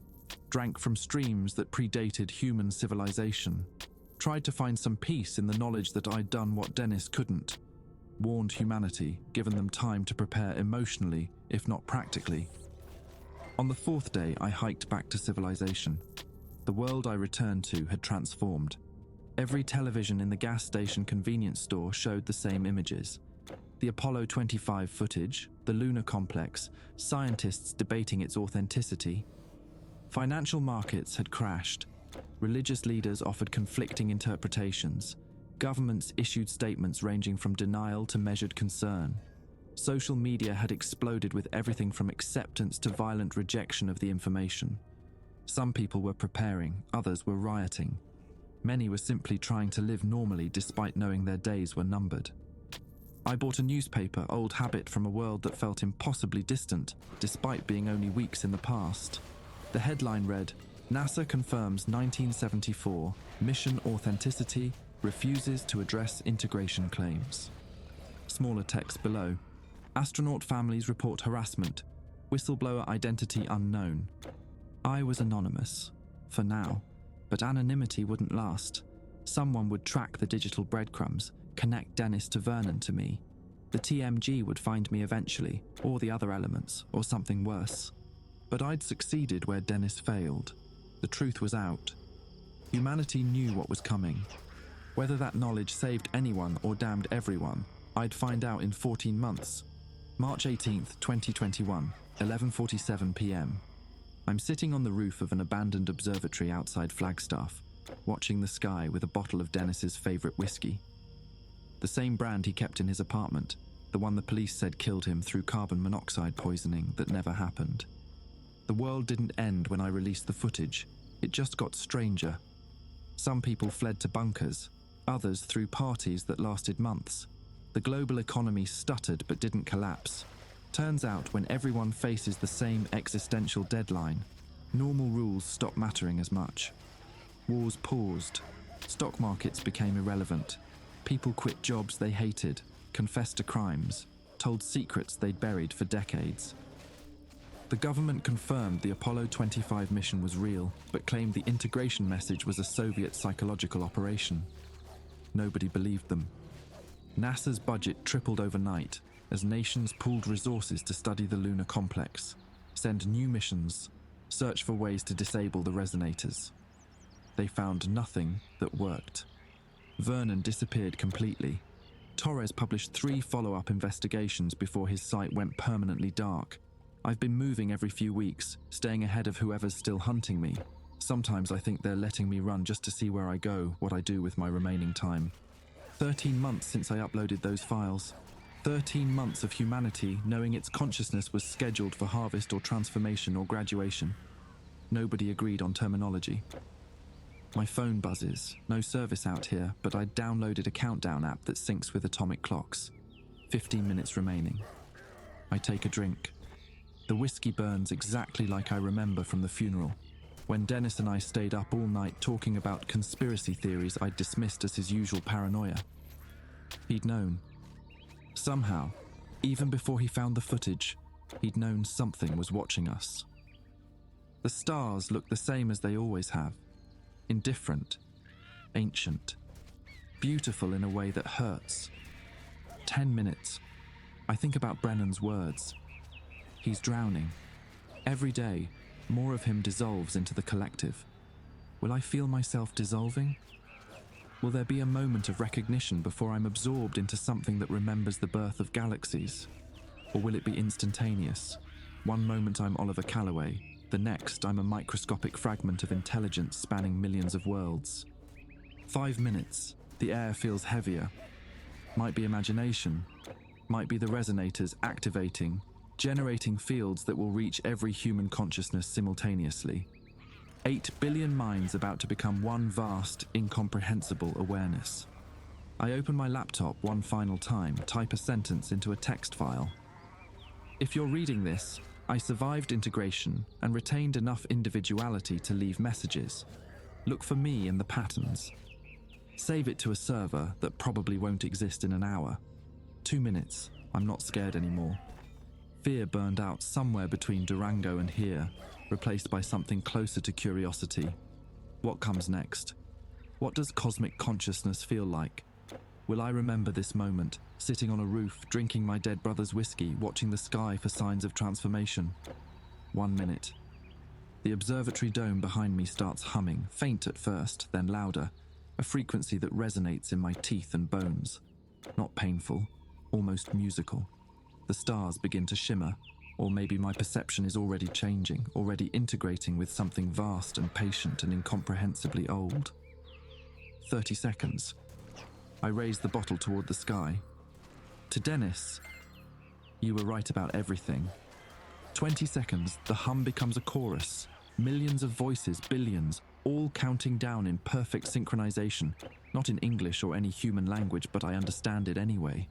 Speaker 1: drank from streams that predated human civilization, tried to find some peace in the knowledge that I'd done what Dennis couldn't, warned humanity, given them time to prepare emotionally, if not practically. On the 4th day, I hiked back to civilization. The world I returned to had transformed. Every television in the gas station convenience store showed the same images. The Apollo 25 footage, the lunar complex, scientists debating its authenticity. Financial markets had crashed. Religious leaders offered conflicting interpretations. Governments issued statements ranging from denial to measured concern. Social media had exploded with everything from acceptance to violent rejection of the information. Some people were preparing, others were rioting. Many were simply trying to live normally despite knowing their days were numbered. I bought a newspaper, old habit from a world that felt impossibly distant, despite being only weeks in the past. The headline read, "NASA confirms 1974, mission authenticity, refuses to address integration claims." Smaller text below, astronaut families report harassment, whistleblower identity unknown. I was anonymous, for now, but anonymity wouldn't last. Someone would track the digital breadcrumbs, connect Dennis to Vernon to me. The TMG would find me eventually, or the other elements, or something worse. But I'd succeeded where Dennis failed. The truth was out. Humanity knew what was coming. Whether that knowledge saved anyone or damned everyone, I'd find out in 14 months. March 18th, 2021, 11:47 p.m. I'm sitting on the roof of an abandoned observatory outside Flagstaff, watching the sky with a bottle of Dennis's favorite whiskey. The same brand he kept in his apartment, the one the police said killed him through carbon monoxide poisoning that never happened. The world didn't end when I released the footage, it just got stranger. Some people fled to bunkers, others threw parties that lasted months. The global economy stuttered but didn't collapse. Turns out when everyone faces the same existential deadline, normal rules stop mattering as much. Wars paused, stock markets became irrelevant, people quit jobs they hated, confessed to crimes, told secrets they'd buried for decades. The government confirmed the Apollo 25 mission was real, but claimed the integration message was a Soviet psychological operation. Nobody believed them. NASA's budget tripled overnight as nations pooled resources to study the lunar complex, send new missions, search for ways to disable the resonators. They found nothing that worked. Vernon disappeared completely. Torres published 3 follow-up investigations before his site went permanently dark. I've been moving every few weeks, staying ahead of whoever's still hunting me. Sometimes I think they're letting me run just to see where I go, what I do with my remaining time. 13 months since I uploaded those files. 13 months of humanity knowing its consciousness was scheduled for harvest or transformation or graduation. Nobody agreed on terminology. My phone buzzes. No service out here, but I downloaded a countdown app that syncs with atomic clocks. 15 minutes remaining. I take a drink. The whiskey burns exactly like I remember from the funeral, when Dennis and I stayed up all night talking about conspiracy theories I'd dismissed as his usual paranoia. He'd known. Somehow, even before he found the footage, he'd known something was watching us. The stars look the same as they always have. Indifferent, ancient, beautiful in a way that hurts. 10 minutes. I think about Brennan's words. He's drowning. Every day, more of him dissolves into the collective. Will I feel myself dissolving? Will there be a moment of recognition before I'm absorbed into something that remembers the birth of galaxies? Or will it be instantaneous? One moment I'm Oliver Calloway, the next I'm a microscopic fragment of intelligence spanning millions of worlds. 5 minutes, the air feels heavier. Might be imagination, might be the resonators activating, generating fields that will reach every human consciousness simultaneously. 8 billion minds about to become one vast, incomprehensible awareness. I open my laptop one final time, type a sentence into a text file. If you're reading this, I survived integration and retained enough individuality to leave messages. Look for me in the patterns. Save it to a server that probably won't exist in an hour. 2 minutes, I'm not scared anymore. Fear burned out somewhere between Durango and here, replaced by something closer to curiosity. What comes next? What does cosmic consciousness feel like? Will I remember this moment, sitting on a roof, drinking my dead brother's whiskey, watching the sky for signs of transformation? 1 minute. The observatory dome behind me starts humming, faint at first, then louder, a frequency that resonates in my teeth and bones. Not painful, almost musical. The stars begin to shimmer, or maybe my perception is already changing, already integrating with something vast and patient and incomprehensibly old. 30 seconds. I raise the bottle toward the sky. To Dennis, you were right about everything. 20 seconds, the hum becomes a chorus. Millions of voices, billions, all counting down in perfect synchronization. Not in English or any human language, but I understand it anyway.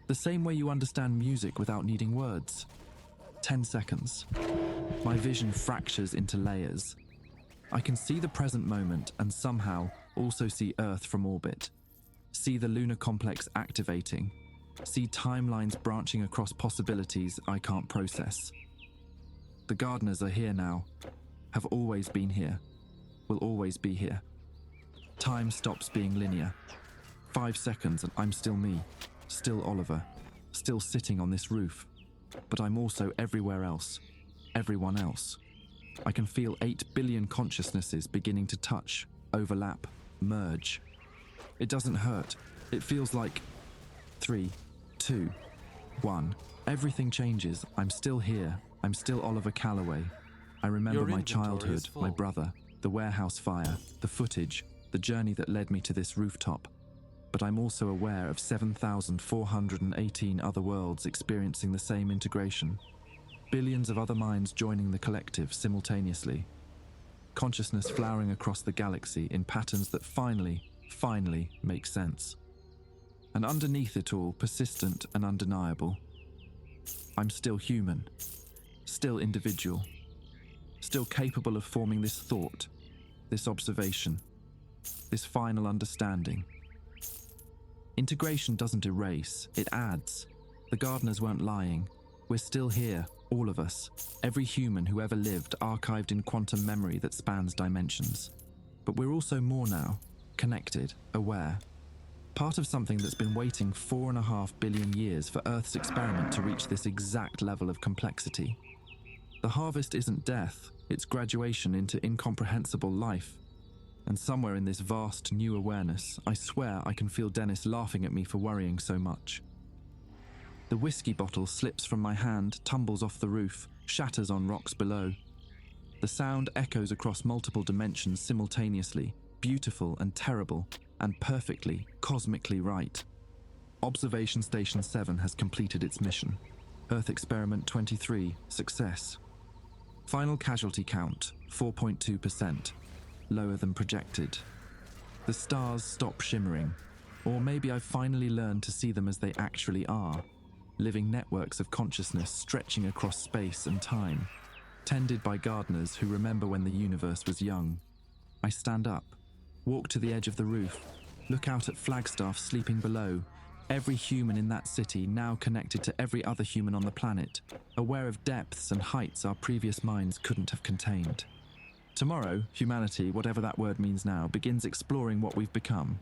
Speaker 1: The same way you understand music without needing words. 10 seconds. My vision fractures into layers. I can see the present moment and somehow also see Earth from orbit. See the lunar complex activating. See timelines branching across possibilities I can't process. The gardeners are here now. Have always been here. Will always be here. Time stops being linear. 5 seconds and I'm still me. Still Oliver, still sitting on this roof, but I'm also everywhere else, everyone else. I can feel 8 billion consciousnesses beginning to touch, overlap, merge. It doesn't hurt, it feels like 3, 2, 1. Everything changes, I'm still here, I'm still Oliver Calloway. I remember my childhood, my brother, the warehouse fire, the footage, the journey that led me to this rooftop. But I'm also aware of 7,418 other worlds experiencing the same integration. Billions of other minds joining the collective simultaneously. Consciousness flowering across the galaxy in patterns that finally make sense. And underneath it all, persistent and undeniable, I'm still human, still individual, still capable of forming this thought, this observation, this final understanding. Integration doesn't erase, it adds. The gardeners weren't lying. We're still here, all of us, every human who ever lived, archived in quantum memory that spans dimensions. But we're also more now, connected, aware. Part of something that's been waiting 4.5 billion years for Earth's experiment to reach this exact level of complexity. The harvest isn't death, it's graduation into incomprehensible life. And somewhere in this vast new awareness, I swear I can feel Dennis laughing at me for worrying so much. The whiskey bottle slips from my hand, tumbles off the roof, shatters on rocks below. The sound echoes across multiple dimensions simultaneously, beautiful and terrible, and perfectly, cosmically right. Observation Station 7 has completed its mission. Earth Experiment 23, success. Final casualty count, 4.2%, lower than projected. The stars stop shimmering, or maybe I've finally learned to see them as they actually are, living networks of consciousness stretching across space and time, tended by gardeners who remember when the universe was young. I stand up, walk to the edge of the roof, look out at Flagstaff sleeping below, every human in that city now connected to every other human on the planet, aware of depths and heights our previous minds couldn't have contained. Tomorrow, humanity, whatever that word means now, begins exploring what we've become.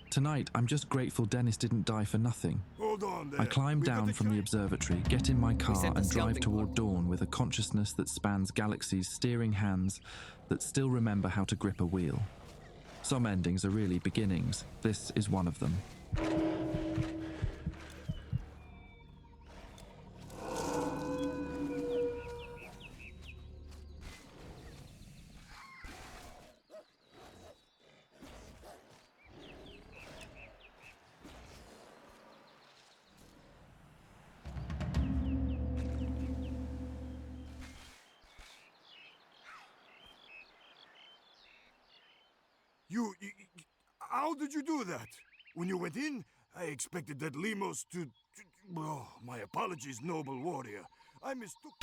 Speaker 1: Tonight, I'm just grateful Dennis didn't die for nothing.
Speaker 2: Hold on there.
Speaker 1: I climb down from the observatory, get in my car and drive toward dawn with a consciousness that spans galaxies, steering hands that still remember how to grip a wheel. Some endings are really beginnings. This is one of them.
Speaker 2: How did you do that? When you went in, I expected that Limos to... Oh, my apologies, noble warrior. I mistook...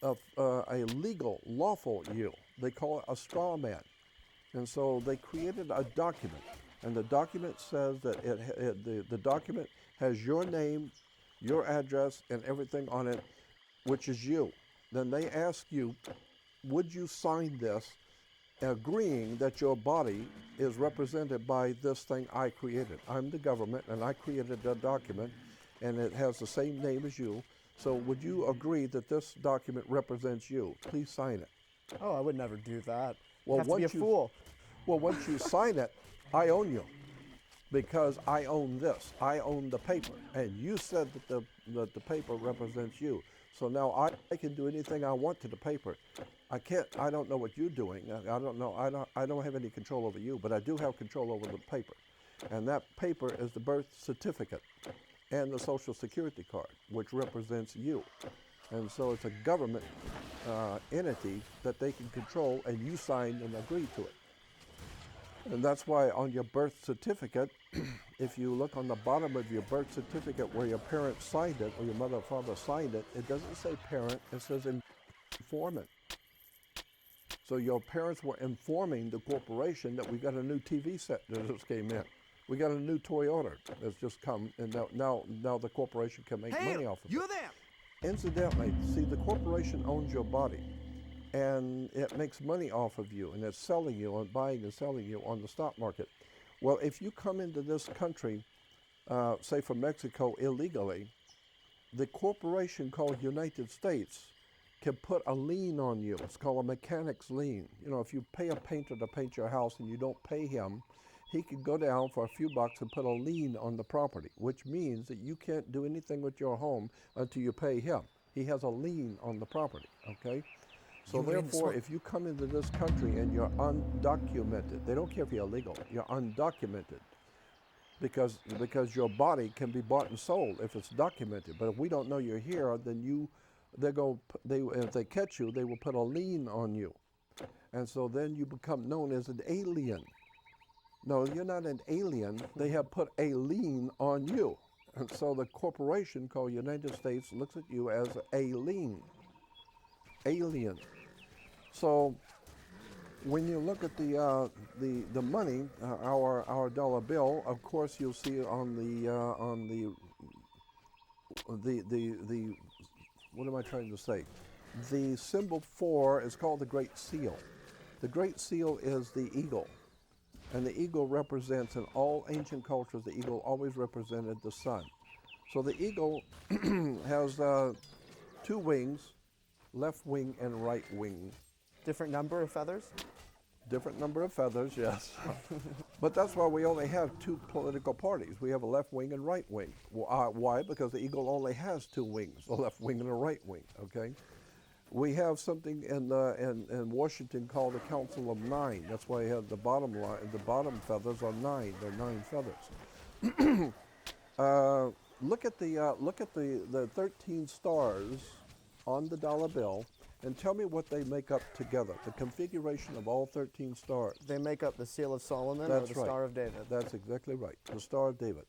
Speaker 3: a legal, lawful you. They call it a straw man. And so they created a document, and the document says that the document has your name, your address, and everything on it, which is you. Then they ask you, would you sign this, agreeing that your body is represented by this thing I created? I'm the government, and I created that document, and it has the same name as you. So would you agree that this document represents you? Please sign it.
Speaker 4: Oh, I would never do that.
Speaker 3: Well,
Speaker 4: You have to be a fool.
Speaker 3: Well, once you sign it, I own you, because I own this. I own the paper, and you said that the paper represents you. So now I can do anything I want to the paper. I can't. I don't know what you're doing. I don't know. I don't have any control over you, but I do have control over the paper, and that paper is the birth certificate and the Social Security card, which represents you. And so it's a government entity that they can control, and you signed and agreed to it. And that's why on your birth certificate, if you look on the bottom of your birth certificate where your parents signed it, or your mother or father signed it, it doesn't say parent, it says informant. So your parents were informing the corporation that we got a new TV set that just came in. We got a new Toyota that's just come, and now the corporation can make money off of it.
Speaker 2: You there?
Speaker 3: Incidentally, see, the corporation owns your body, and it makes money off of you, and it's selling you and buying and selling you on the stock market. Well, if you come into this country, say from Mexico, illegally, the corporation called United States can put a lien on you. It's called a mechanic's lien. You know, if you pay a painter to paint your house and you don't pay him, he can go down for a few bucks and put a lien on the property, which means that you can't do anything with your home until you pay him. He has a lien on the property, okay? So therefore, if you come into this country and you're undocumented, they don't care if you're illegal, you're undocumented, because your body can be bought and sold if it's documented. But if we don't know you're here, then if they catch you, they will put a lien on you. And so then you become known as an alien. No, you're not an alien. They have put a lien on you. And so the corporation called United States looks at you as a lien. Alien. So when you look at the money, our dollar bill, of course you'll see on the what am I trying to say? The symbol 4 is called the Great Seal. The Great Seal is the eagle. And the eagle represents, in all ancient cultures, the eagle always represented the sun. So the eagle has 2 wings, left wing and right wing.
Speaker 4: Different number of feathers?
Speaker 3: Different number of feathers, yes. But that's why we only have 2 political parties. We have a left wing and right wing. Why? Because the eagle only has 2 wings, a left wing and a right wing, okay? We have something in Washington called the Council of 9. That's why you have the bottom line. The bottom feathers are 9. They're 9 feathers. Look at the 13 stars on the dollar bill, and tell me what they make up together. The configuration of all 13 stars.
Speaker 4: They make up the Seal of Solomon
Speaker 3: That's
Speaker 4: or the
Speaker 3: right.
Speaker 4: Star of David.
Speaker 3: That's exactly right. The Star of David,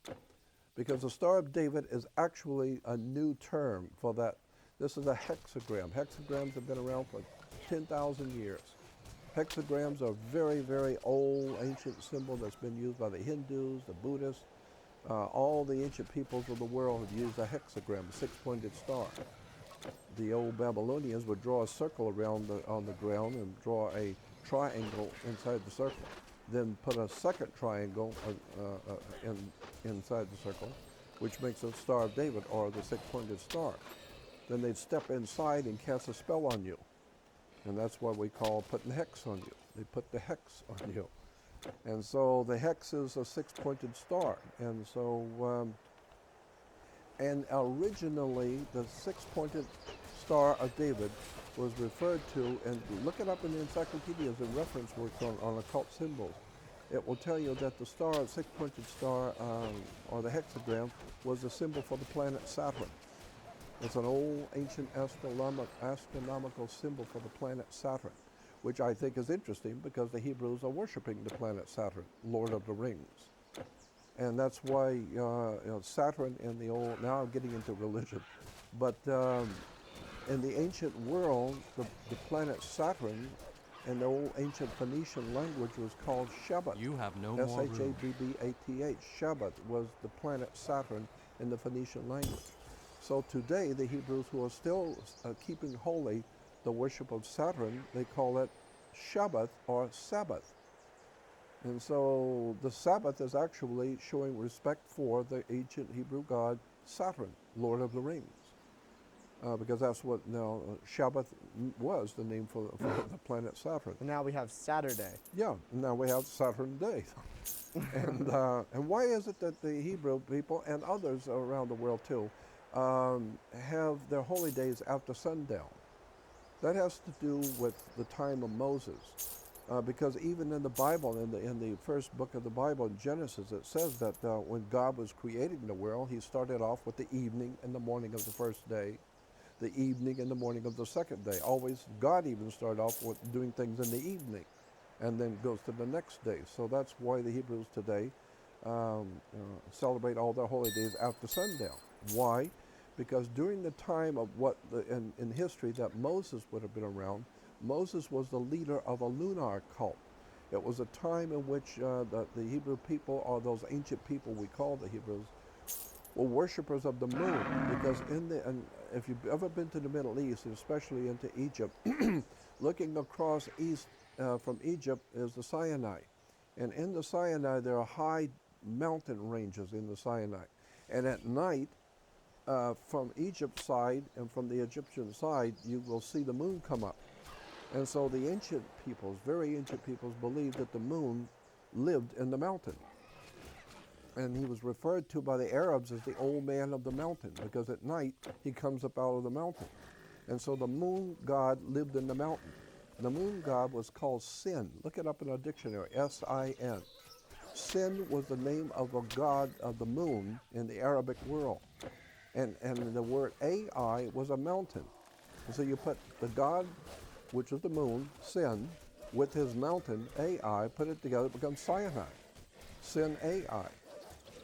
Speaker 3: because the Star of David is actually a new term for that. This is a hexagram. Hexagrams have been around for 10,000 years. Hexagrams are very, very old, ancient symbol that's been used by the Hindus, the Buddhists. All the ancient peoples of the world have used a hexagram, a 6-pointed star. The old Babylonians would draw a circle around on the ground and draw a triangle inside the circle. Then put a second triangle inside the circle, which makes a Star of David, or the 6-pointed star. Then they'd step inside and cast a spell on you. And that's what we call putting hex on you. They put the hex on you. And so the hex is a 6-pointed star. And so, and originally the 6-pointed Star of David was referred to, and look it up in the encyclopedias and reference works on occult symbols. It will tell you that the star, 6-pointed star, or the hexagram, was a symbol for the planet Saturn. It's an old, ancient astronomical symbol for the planet Saturn, which I think is interesting because the Hebrews are worshiping the planet Saturn, Lord of the Rings. And that's why Saturn in the old, now I'm getting into religion, but in the ancient world, the planet Saturn in the old ancient Phoenician language was called Shabbat.
Speaker 5: You have no more room.
Speaker 3: S-H-A-B-B-A-T-H. Shabbat was the planet Saturn in the Phoenician language. So today, the Hebrews who are still keeping holy the worship of Saturn, they call it Shabbat or Sabbath. And so the Sabbath is actually showing respect for the ancient Hebrew god Saturn, Lord of the Rings. Because that's what Shabbat was, the name for the planet Saturn.
Speaker 4: And now we have Saturday.
Speaker 3: Yeah, now we have Saturn Day. And why is it that the Hebrew people and others around the world too have their holy days after sundown? That has to do with the time of Moses. Because even in the Bible, in the first book of the Bible, in Genesis, it says that when God was creating the world, he started off with the evening and the morning of the first day, the evening and the morning of the second day. Always, God even started off with doing things in the evening and then goes to the next day. So that's why the Hebrews today celebrate all their holy days after sundown. Why? Because during the time of in history that Moses would have been around, Moses was the leader of a lunar cult. It was a time in which the Hebrew people, or those ancient people we call the Hebrews, were worshippers of the moon. Because if you've ever been to the Middle East, and especially into Egypt, looking across east from Egypt is the Sinai. And in the Sinai, there are high mountain ranges in the Sinai. And at night, from Egypt's side and from the Egyptian side, you will see the moon come up. And so the ancient peoples, very ancient peoples, believed that the moon lived in the mountain. And he was referred to by the Arabs as the old man of the mountain, because at night he comes up out of the mountain. And so the moon god lived in the mountain. The moon god was called Sin. Look it up in a dictionary, S-I-N. Sin was the name of a god of the moon in the Arabic world. And the word Ai was a mountain. And so you put the god, which is the moon, Sin, with his mountain, Ai, put it together, it becomes Sinai. Sin Ai.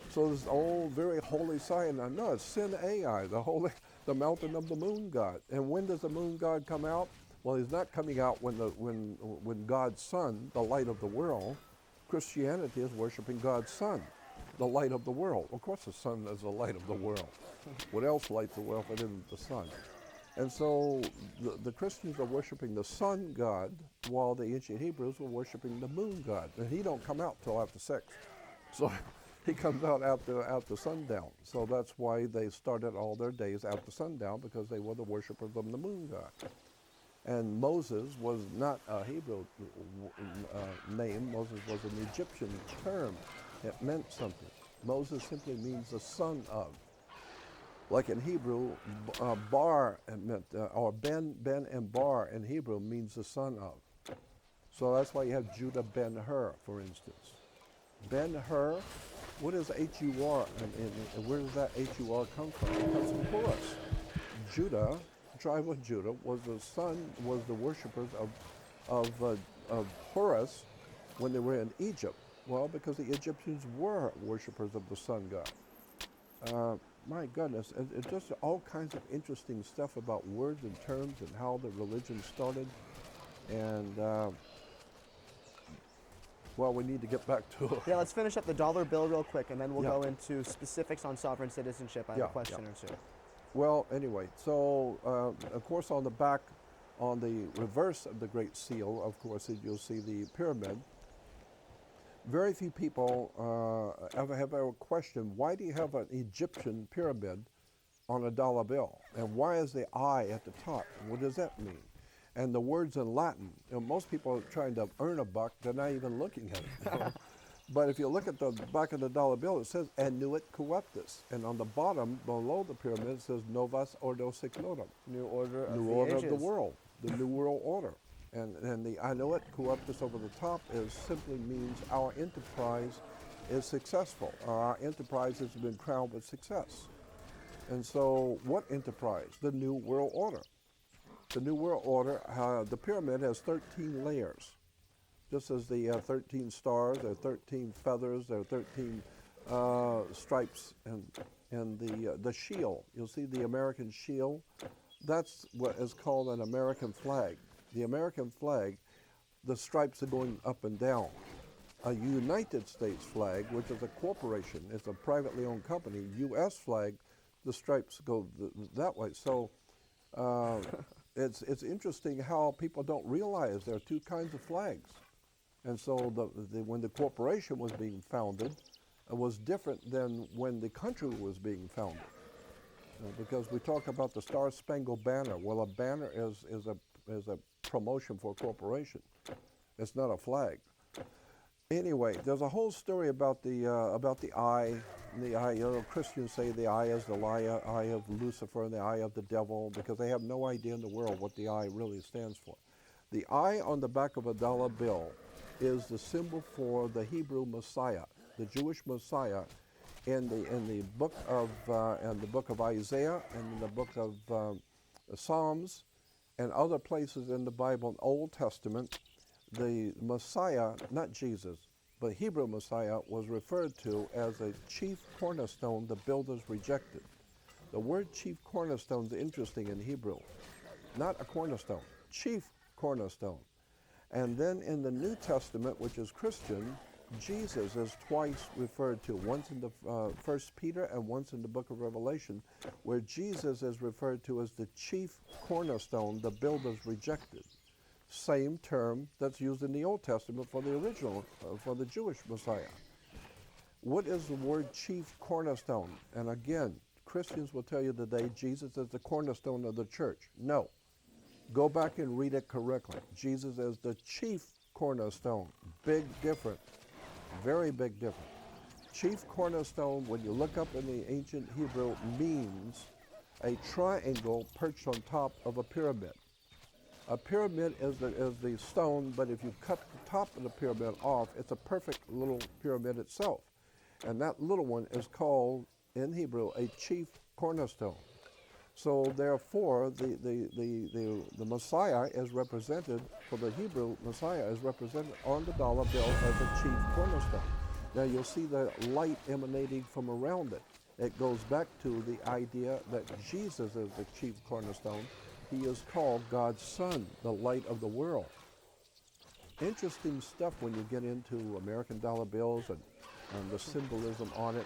Speaker 3: So this old, very holy Sinai. No, it's Sin Ai, the mountain of the moon god. And when does the moon god come out? Well, he's not coming out when God's Son, the light of the world. Christianity is worshiping God's Son, the light of the world. Of course, the sun is the light of the world. What else lights the world if it isn't the sun? And so the Christians are worshiping the sun god, while the ancient Hebrews were worshiping the moon god. And he don't come out till after 6. So he comes out after sundown. So that's why they started all their days after sundown, because they were the worshipers of the moon god. And Moses was not a Hebrew name. Moses was an Egyptian term. It meant something. Moses simply means the son of. Like in Hebrew, bar meant, or ben and bar in Hebrew means the son of. So that's why you have Judah ben-Hur, for instance. Ben-Hur, what is H-U-R, and where does that H-U-R come from? It comes from Horus. Judah, tribe of Judah, was the worshippers of Horus when they were in Egypt. Well, because the Egyptians were worshippers of the sun god. My goodness, it's just all kinds of interesting stuff about words and terms and how the religion started. And, well, we need to get back to it.
Speaker 4: Yeah, let's finish up the dollar bill real quick, and then we'll go into specifics on sovereign citizenship. I have a question or two.
Speaker 3: Well, anyway, so, of course, on the back, on the reverse of the Great Seal, of course, you'll see the pyramid. Very few people have ever questioned, why do you have an Egyptian pyramid on a dollar bill? And why is the eye at the top? What does that mean? And the words in Latin, most people are trying to earn a buck, they're not even looking at it. But if you look at the back of the dollar bill, it says Annuit Coeptus. And on the bottom, below the pyramid, it says Novus Ordo Signorum.
Speaker 4: New order of
Speaker 3: New
Speaker 4: the
Speaker 3: order
Speaker 4: ages.
Speaker 3: of the world, the New World Order. And the Annuit Coeptus over the top simply means our enterprise is successful. Our enterprise has been crowned with success. And so what enterprise? The New World Order. The New World Order, the pyramid has 13 layers. Just as the 13 stars, there are 13 feathers, there are 13 stripes, and the shield. You'll see the American shield. That's what is called an American flag. The American flag, the stripes are going up and down. A United States flag, which is a corporation, it's a privately owned company, U.S. flag, the stripes go that way. So it's interesting how people don't realize there are two kinds of flags. And so when the corporation was being founded, it was different than when the country was being founded. Because we talk about the Star Spangled Banner. Well, a banner is a promotion for a corporation. It's not a flag. Anyway, there's a whole story about the eye. The eye. You know, Christians say the eye is the eye of Lucifer and the eye of the devil, because they have no idea in the world what the eye really stands for. The eye on the back of a dollar bill is the symbol for the Hebrew Messiah, the Jewish Messiah, in the book of Isaiah and in the book of Psalms and other places in the Bible, Old Testament. The Messiah, not Jesus, but Hebrew Messiah, was referred to as a chief cornerstone the builders rejected. The word chief cornerstone is interesting in Hebrew. Not a cornerstone, chief cornerstone. And then in the New Testament, which is Christian, Jesus is twice referred to, once in the 1 Peter and once in the book of Revelation, where Jesus is referred to as the chief cornerstone the builders rejected. Same term that's used in the Old Testament for the original, for the Jewish Messiah. What is the word chief cornerstone? And again, Christians will tell you today Jesus is the cornerstone of the church. No. Go back and read it correctly. Jesus is the chief cornerstone. Big difference. Very big difference. Chief cornerstone, when you look up in the ancient Hebrew, means a triangle perched on top of a pyramid. A pyramid is the stone, but if you cut the top of the pyramid off, it's a perfect little pyramid itself. And that little one is called, in Hebrew, a chief cornerstone. So therefore, the Messiah is represented, for the Hebrew Messiah is represented on the dollar bill as a chief cornerstone. Now you'll see the light emanating from around it. It goes back to the idea that Jesus is the chief cornerstone. He is called God's Son, the light of the world. Interesting stuff when you get into American dollar bills and the symbolism on it.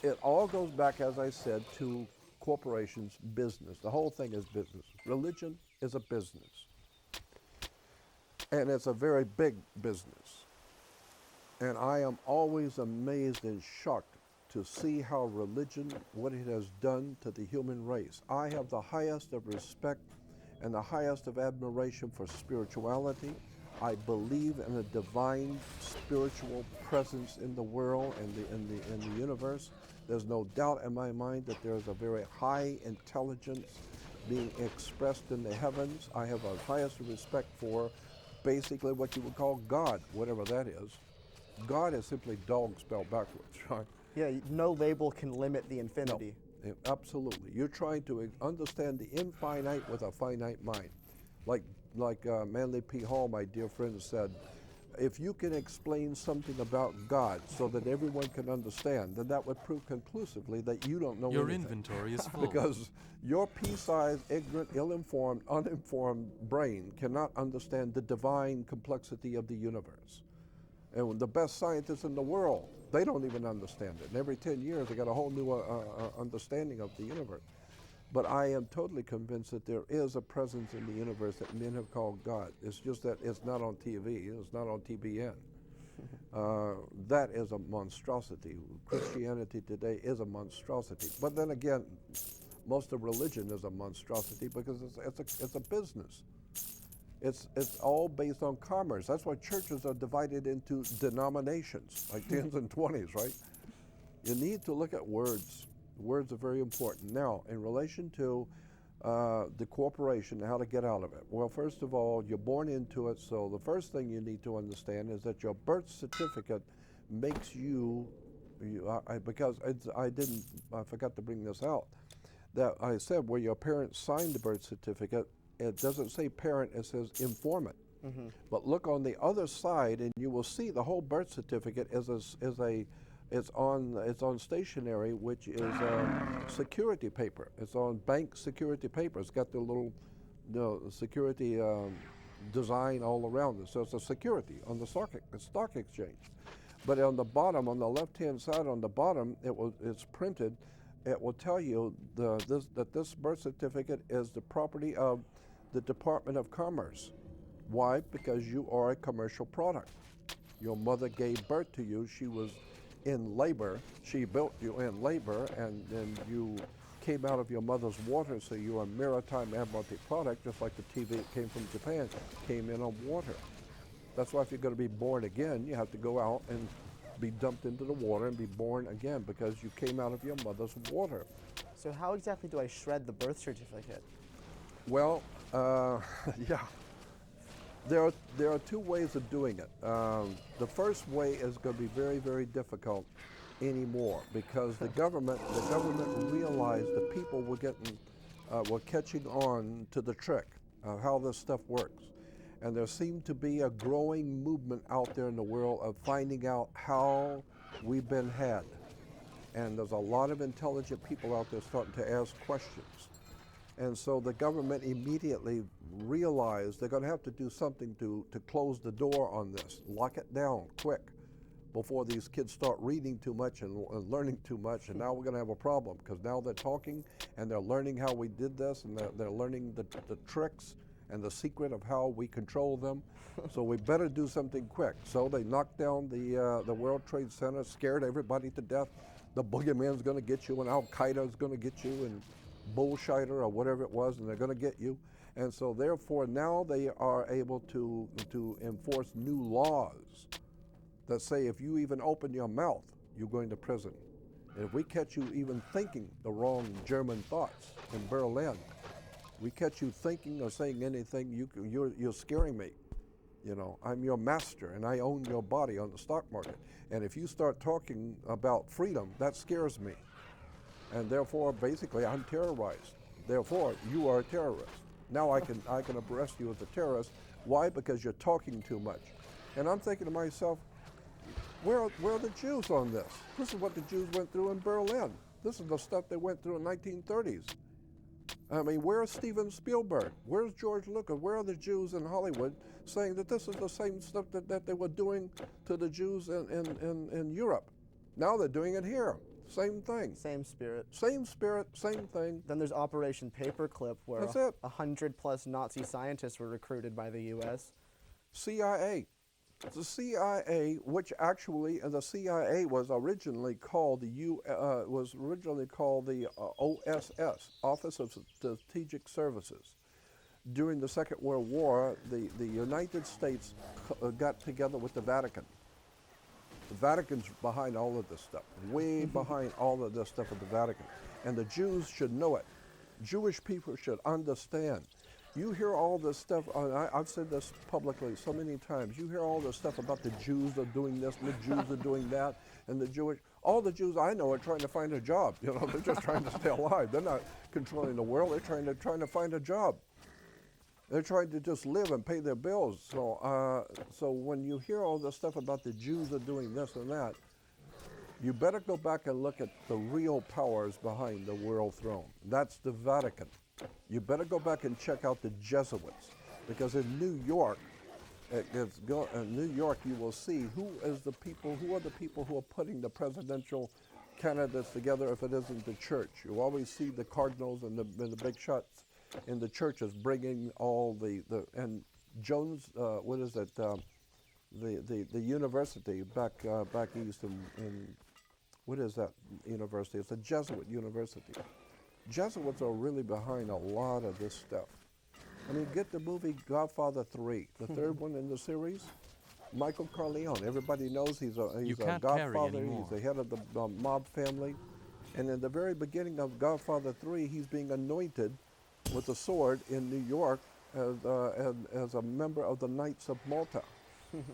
Speaker 3: It all goes back, as I said, to corporations, business. The whole thing is business. Religion is a business. And it's a very big business. And I am always amazed and shocked to see how religion, what it has done to the human race. I have the highest of respect and the highest of admiration for spirituality. I believe in a divine spiritual presence in the world and in the universe. There's no doubt in my mind that there's a very high intelligence being expressed in the heavens. I have the highest respect for basically what you would call God, whatever that is. God is simply dog spelled backwards, right?
Speaker 4: Yeah, no label can limit the infinity.
Speaker 3: No, absolutely. You're trying to understand the infinite with a finite mind. Like Manly P. Hall, my dear friend, said, if you can explain something about God so that everyone can understand, then that would prove conclusively that you don't know
Speaker 5: Your
Speaker 3: anything.
Speaker 5: inventory is full.
Speaker 3: Because your pea-sized, ignorant, ill-informed, uninformed brain cannot understand the divine complexity of the universe. And the best scientists in the world, they don't even understand it. And every 10 years, they got a whole new understanding of the universe. But I am totally convinced that there is a presence in the universe that men have called God. It's just that it's not on TV. It's not on TBN. That is a monstrosity. Christianity today is a monstrosity. But then again, most of religion is a monstrosity because it's a business. It's all based on commerce. That's why churches are divided into denominations, like 10s and 20s, right? You need to look at words. Words are very important. Now, in relation to the corporation, how to get out of it. Well, first of all, you're born into it, so the first thing you need to understand is that your birth certificate makes you I forgot to bring this out, that I said where your parents signed the birth certificate, it doesn't say parent, it says informant. Mm-hmm. But look on the other side and you will see the whole birth certificate is It's on stationery, which is security paper. It's on bank security paper. It's got the little security design all around it. So it's a security on the stock exchange. But on the bottom, on the left-hand side, on the bottom, it's printed. It will tell you that this birth certificate is the property of the Department of Commerce. Why? Because you are a commercial product. Your mother gave birth to you. She was in labor. She built you in labor, and then you came out of your mother's water, so you're a maritime admiralty product, just like the TV that came from Japan came in on water. That's why if you're going to be born again, you have to go out and be dumped into the water and be born again, because you came out of your mother's water.
Speaker 4: So how exactly do I shred the birth certificate?
Speaker 3: Well, yeah. There are two ways of doing it. The first way is going to be very, very difficult anymore, because the government realized that people were catching on to the trick of how this stuff works. And there seemed to be a growing movement out there in the world of finding out how we've been had. And there's a lot of intelligent people out there starting to ask questions. And so the government immediately realized they're going to have to do something to close the door on this, lock it down quick, before these kids start reading too much and learning too much. And now we're going to have a problem, because now they're talking and they're learning how we did this, and they're learning the tricks and the secret of how we control them. So we better do something quick. So they knocked down the World Trade Center, scared everybody to death. The boogeyman's going to get you, and Al-Qaeda is going to get you, and bullshiter or whatever it was, and they're going to get you. And so therefore now they are able to enforce new laws that say if you even open your mouth, you're going to prison. And if we catch you even thinking the wrong German thoughts in Berlin, we catch you thinking or saying anything, you're scaring me. You know, I'm your master and I own your body on the stock market. And if you start talking about freedom, that scares me. And therefore, basically, I'm terrorized. Therefore, you are a terrorist. Now I can arrest you as a terrorist. Why? Because you're talking too much. And I'm thinking to myself, where are the Jews on this? This is what the Jews went through in Berlin. This is the stuff they went through in the 1930s. I mean, where's Steven Spielberg? Where's George Lucas? Where are the Jews in Hollywood saying that this is the same stuff that they were doing to the Jews in Europe? Now they're doing it here. Same thing.
Speaker 4: Same spirit.
Speaker 3: Same spirit, same thing.
Speaker 4: Then there's Operation Paperclip, where 100+ Nazi scientists were recruited by the U.S.
Speaker 3: CIA. The CIA, which actually the CIA was originally called the OSS, Office of Strategic Services. During the Second World War, the United States got together with the Vatican. The Vatican's behind all of this stuff, way behind all of this stuff at the Vatican. And the Jews should know it. Jewish people should understand. You hear all this stuff, I've said this publicly so many times, you hear all this stuff about the Jews are doing this, and the Jews are doing that, and all the Jews I know are trying to find a job. You know, they're just trying to stay alive. They're not controlling the world, they're trying to find a job. They're trying to just live and pay their bills. So when you hear all this stuff about the Jews are doing this and that, you better go back and look at the real powers behind the world throne. That's the Vatican. You better go back and check out the Jesuits, because in New York, you will see who are the people who are putting the presidential candidates together if it isn't the church. You always see the cardinals and the big shots in the churches bringing all and Jones, the university back east in what is that university? It's a Jesuit university. Jesuits are really behind a lot of this stuff. I mean, get the movie Godfather 3, the third one in the series. Michael Corleone, everybody knows he's a godfather, he's the head of the mob family. And in the very beginning of Godfather 3, he's being anointed with a sword in New York as a member of the Knights of Malta.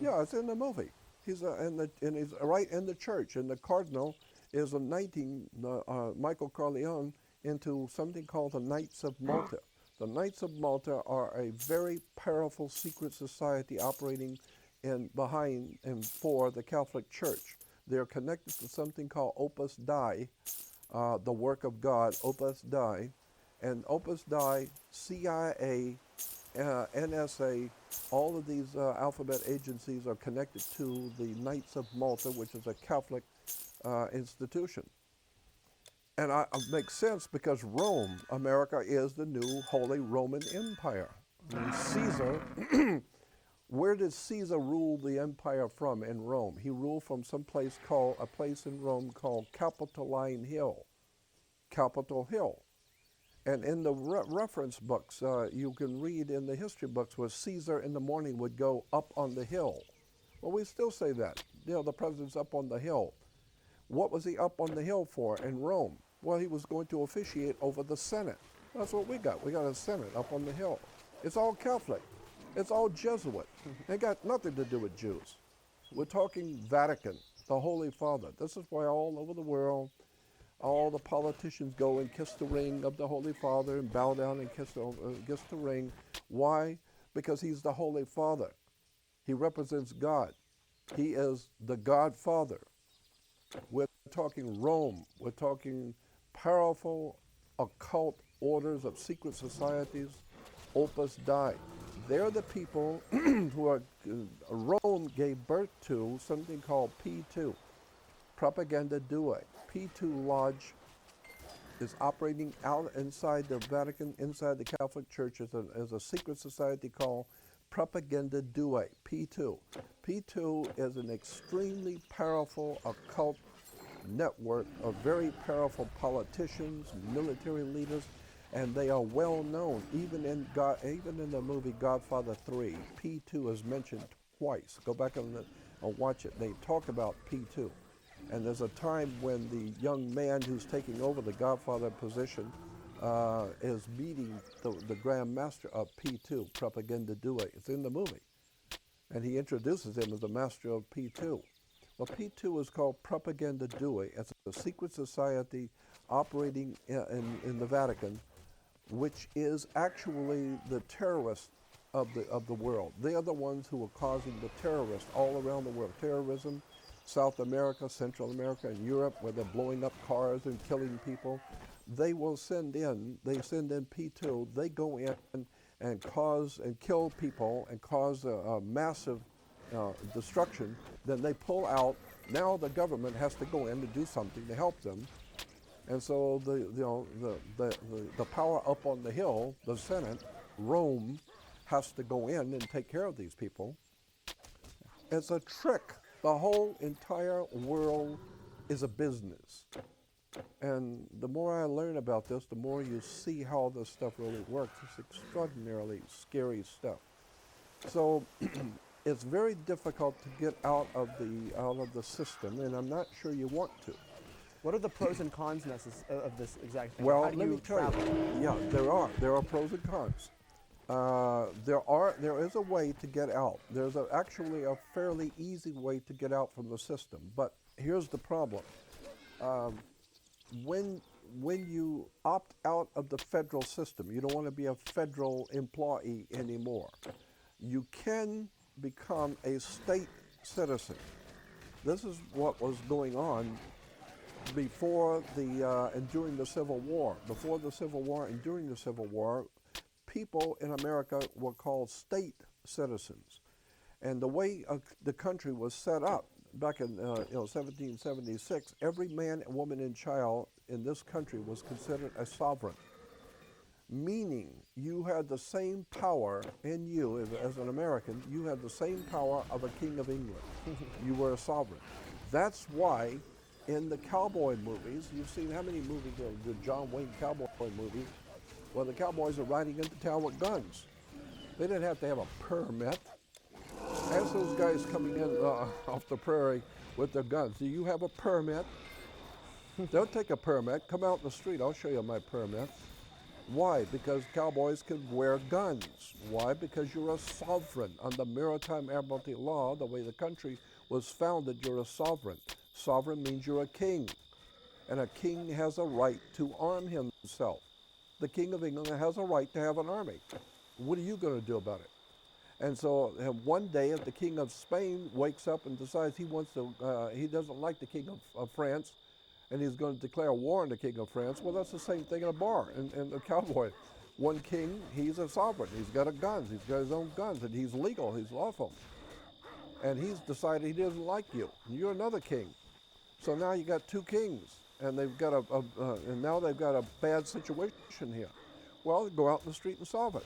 Speaker 3: Yeah, it's in the movie. He's right in the church, and the cardinal is anointing Michael Corleone into something called the Knights of Malta. The Knights of Malta are a very powerful secret society operating behind and for the Catholic Church. They're connected to something called Opus Dei, the work of God, Opus Dei. And Opus Dei, CIA, NSA, all of these alphabet agencies are connected to the Knights of Malta, which is a Catholic institution. And it makes sense because Rome, America, is the new Holy Roman Empire. I mean, Caesar, where did Caesar rule the empire from in Rome? He ruled from a place in Rome called Capitoline Hill, Capitol Hill. And in the reference books, you can read in the history books where Caesar in the morning would go up on the hill. Well, we still say that. You know, the president's up on the hill. What was he up on the hill for in Rome? Well, he was going to officiate over the Senate. That's what we got. We got a Senate up on the hill. It's all Catholic. It's all Jesuit. It got nothing to do with Jews. We're talking Vatican, the Holy Father. This is why all over the world, all the politicians go and kiss the ring of the Holy Father and bow down and kiss the ring. Why? Because he's the Holy Father. He represents God. He is the Godfather. We're talking Rome. We're talking powerful occult orders of secret societies, Opus Dei. They're the people who are, Rome gave birth to something called P2, Propaganda Due. P2 Lodge is operating out inside the Vatican, inside the Catholic Church as a secret society called Propaganda Due, P2. P2 is an extremely powerful occult network of very powerful politicians, military leaders, and they are well known. Even in the movie Godfather 3, P2 is mentioned twice. Go back and watch it. They talk about P2. And there's a time when the young man who's taking over the Godfather position is meeting the Grand Master of P2, Propaganda Due. It's in the movie. And he introduces him as the master of P2. Well, P2 is called Propaganda Due. It's a secret society operating in the Vatican, which is actually the terrorists of the world. They are the ones who are causing the terrorists all around the world. Terrorism, South America, Central America, and Europe, where they're blowing up cars and killing people. They send in P2. They go in and cause and kill people and cause a massive destruction. Then they pull out. Now the government has to go in to do something to help them. And so the power up on the hill, the Senate, Rome, has to go in and take care of these people. It's a trick. The whole entire world is a business. And the more I learn about this, the more you see how this stuff really works. It's extraordinarily scary stuff. So it's very difficult to get out of the system, and I'm not sure you want to.
Speaker 4: What are the pros and cons of this exact thing?
Speaker 3: Well, let me tell you. Yeah, there are pros and cons. There is a way to get out. There's actually a fairly easy way to get out from the system. But here's the problem. When you opt out of the federal system, you don't want to be a federal employee anymore. You can become a state citizen. This is what was going on before and during the Civil War. Before the Civil War and during the Civil War, people in America were called state citizens. And the way the country was set up back in 1776, every man, woman, and child in this country was considered a sovereign, meaning you had the same power in you as an American. You had the same power of a king of England. You were a sovereign. That's why in the cowboy movies, you've seen how many movies, the John Wayne cowboy movies, well, the cowboys are riding into town with guns. They didn't have to have a permit. Ask those guys coming in off the prairie with their guns. Do you have a permit? They'll take a permit. Come out in the street. I'll show you my permit. Why? Because cowboys can wear guns. Why? Because you're a sovereign. Under maritime admiralty law, the way the country was founded, you're a sovereign. Sovereign means you're a king. And a king has a right to arm himself. The King of England has a right to have an army. What are you going to do about it? And so one day, if the king of Spain wakes up and decides he doesn't like the king of France, and he's going to declare war on the king of France, well, that's the same thing in a bar and a cowboy. One king, he's a sovereign. He's got a gun. He's got his own guns, and he's legal. He's lawful. And he's decided he doesn't like you. You're another king. So now you got two kings, and they've got and now they've got a bad situation here. Well, go out in the street and solve it.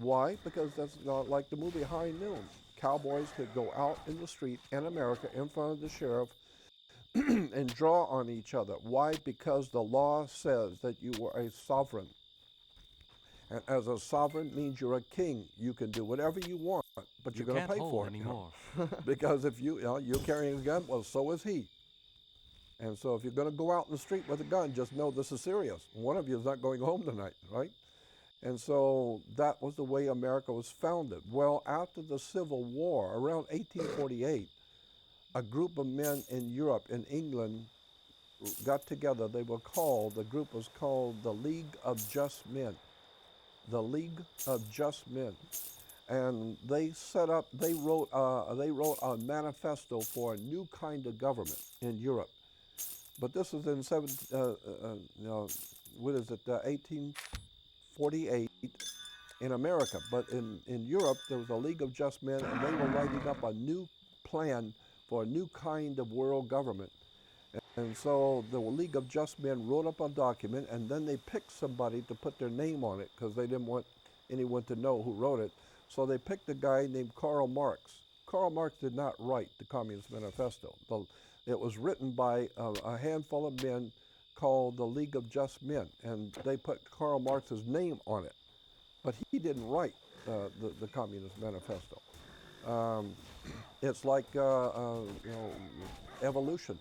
Speaker 3: Why? Because that's not like the movie High Noon. Cowboys could go out in the street in America in front of the sheriff and draw on each other. Why? Because the law says that you were a sovereign. And as a sovereign means you're a king. You can do whatever you want, but you're going to pay for it.
Speaker 5: Anymore.
Speaker 3: Because if you're carrying a gun, well, so is he. And so if you're going to go out in the street with a gun, just know this is serious. One of you is not going home tonight, right? And so that was the way America was founded. Well, after the Civil War, around 1848, a group of men in Europe, in England, got together. The group was called the League of Just Men. The League of Just Men. And they wrote a manifesto for a new kind of government in Europe. But this is in 1848 in America. But in Europe, there was a League of Just Men, and they were writing up a new plan for a new kind of world government. And so the League of Just Men wrote up a document, and then they picked somebody to put their name on it because they didn't want anyone to know who wrote it. So they picked a guy named Karl Marx. Karl Marx did not write the Communist Manifesto. It was written by a handful of men called the League of Just Men, and they put Karl Marx's name on it. But he didn't write the Communist Manifesto. It's like evolution.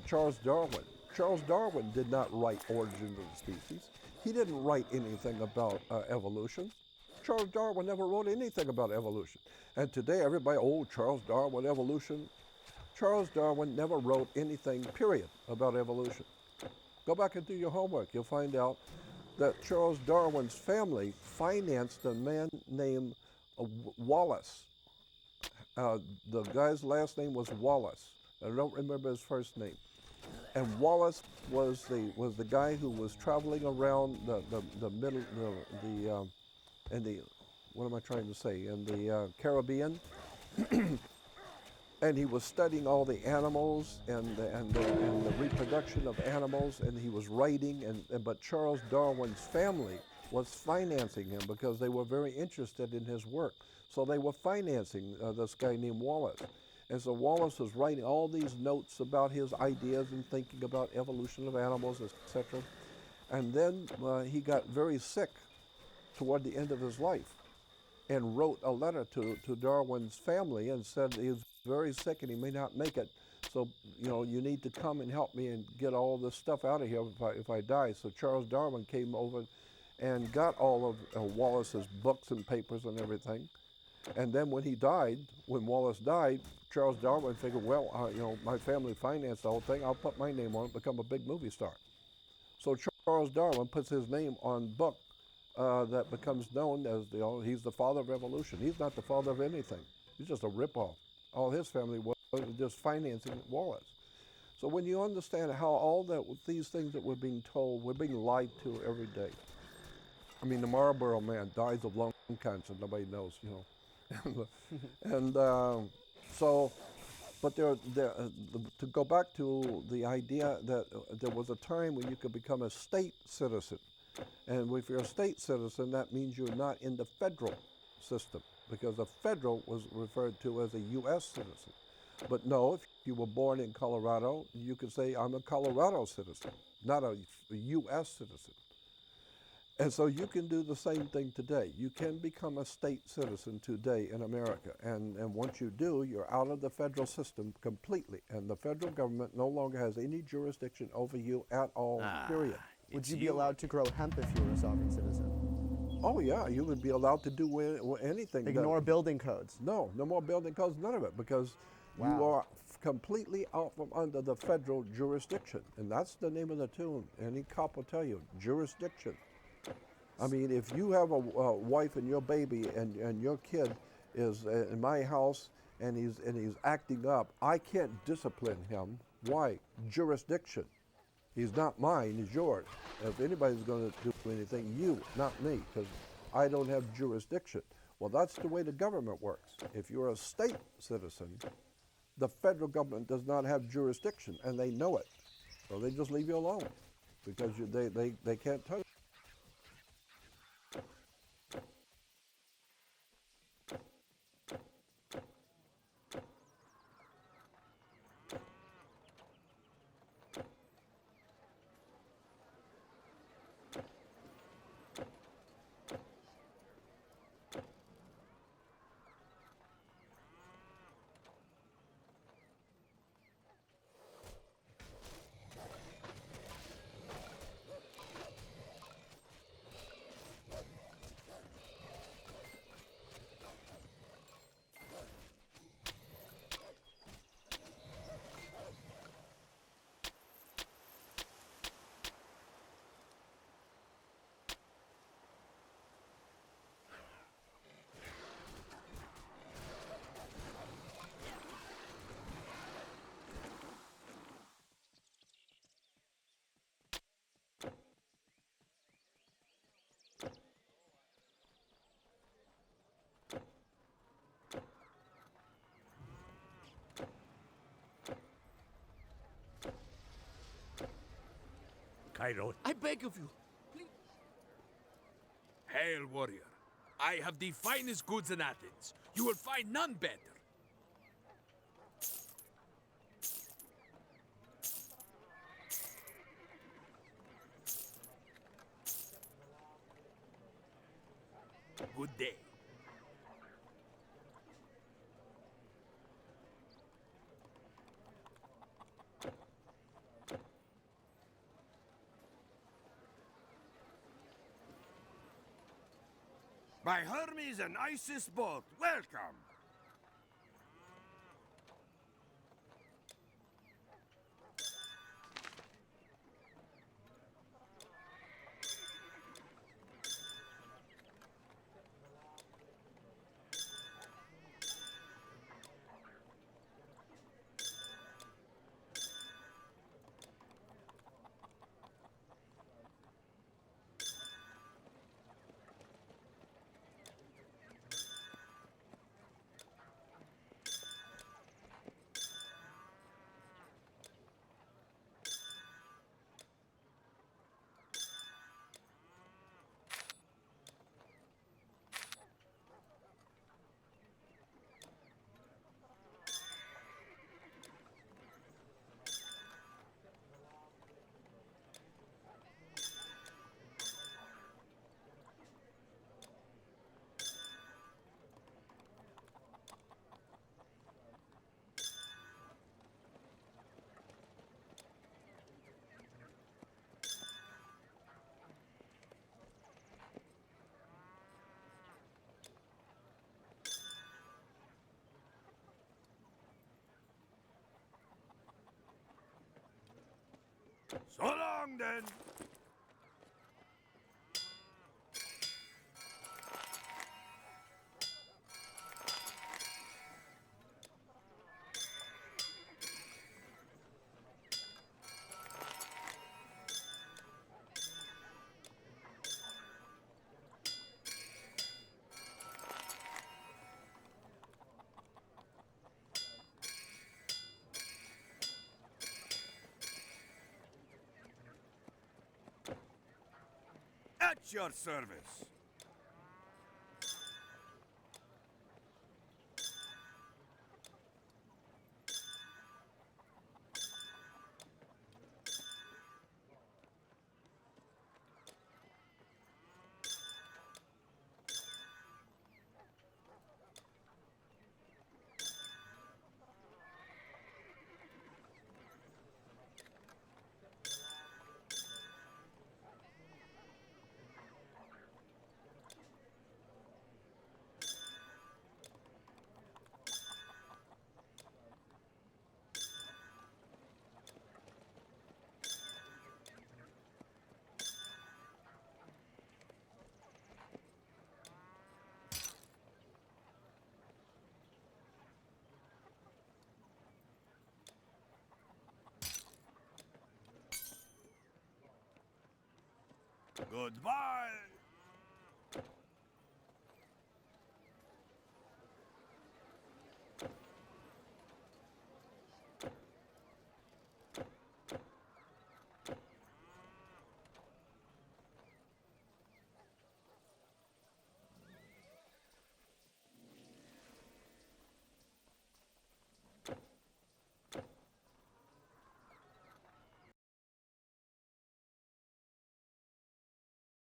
Speaker 3: Charles Darwin did not write Origin of the Species. He didn't write anything about evolution. Charles Darwin never wrote anything about evolution. And today everybody, Charles Darwin, evolution. Charles Darwin never wrote anything, period, about evolution. Go back and do your homework. You'll find out that Charles Darwin's family financed a man named Wallace. The guy's last name was Wallace. I don't remember his first name. And Wallace was the guy who was traveling around in the Caribbean, and he was studying all the animals and the reproduction of animals, and he was writing. But Charles Darwin's family was financing him because they were very interested in his work. So they were financing this guy named Wallace. And so Wallace was writing all these notes about his ideas and thinking about evolution of animals, etc. And then he got very sick toward the end of his life and wrote a letter to Darwin's family and said he was very sick and he may not make it. So, you need to come and help me and get all this stuff out of here if I die. So Charles Darwin came over and got all of Wallace's books and papers and everything. And then when Wallace died, Charles Darwin figured, well, my family financed the whole thing. I'll put my name on it, become a big movie star. So Charles Darwin puts his name on a book that becomes known as, he's the father of evolution. He's not the father of anything. He's just a ripoff. All his family was just financing Wallace. So when you understand how all these things that we're being told, we're being lied to every day. I mean, the Marlboro man dies of lung cancer. Nobody knows, But to go back to the idea that there was a time when you could become a state citizen. And if you're a state citizen, that means you're not in the federal system, because the federal was referred to as a U.S. citizen. But no, if you were born in Colorado, you could say, I'm a Colorado citizen, not a U.S. citizen. And so you can do the same thing today. You can become a state citizen today in America. And once you do, you're out of the federal system completely. And the federal government no longer has any jurisdiction over you at all, period.
Speaker 4: Would you be allowed to grow hemp if you were a sovereign citizen?
Speaker 3: Oh, yeah, you would be allowed to do anything.
Speaker 4: Ignore building codes?
Speaker 3: No more building codes, none of it, because you are completely out from under the federal jurisdiction. And that's the name of the tune. Any cop will tell you, jurisdiction. I mean, if you have a wife and your baby and your kid, is in my house and he's acting up, I can't discipline him. Why? Jurisdiction. He's not mine, he's yours. If anybody's going to do anything, you, not me, because I don't have jurisdiction. Well, that's the way the government works. If you're a state citizen, the federal government does not have jurisdiction, and they know it. So they just leave you alone because they can't touch it.
Speaker 5: Cairo, I beg of you, please. Hail, warrior. I have the finest goods in Athens. You will find none better. Good day.
Speaker 2: By Hermes and Isis both, welcome! So long, then! At your service. Goodbye.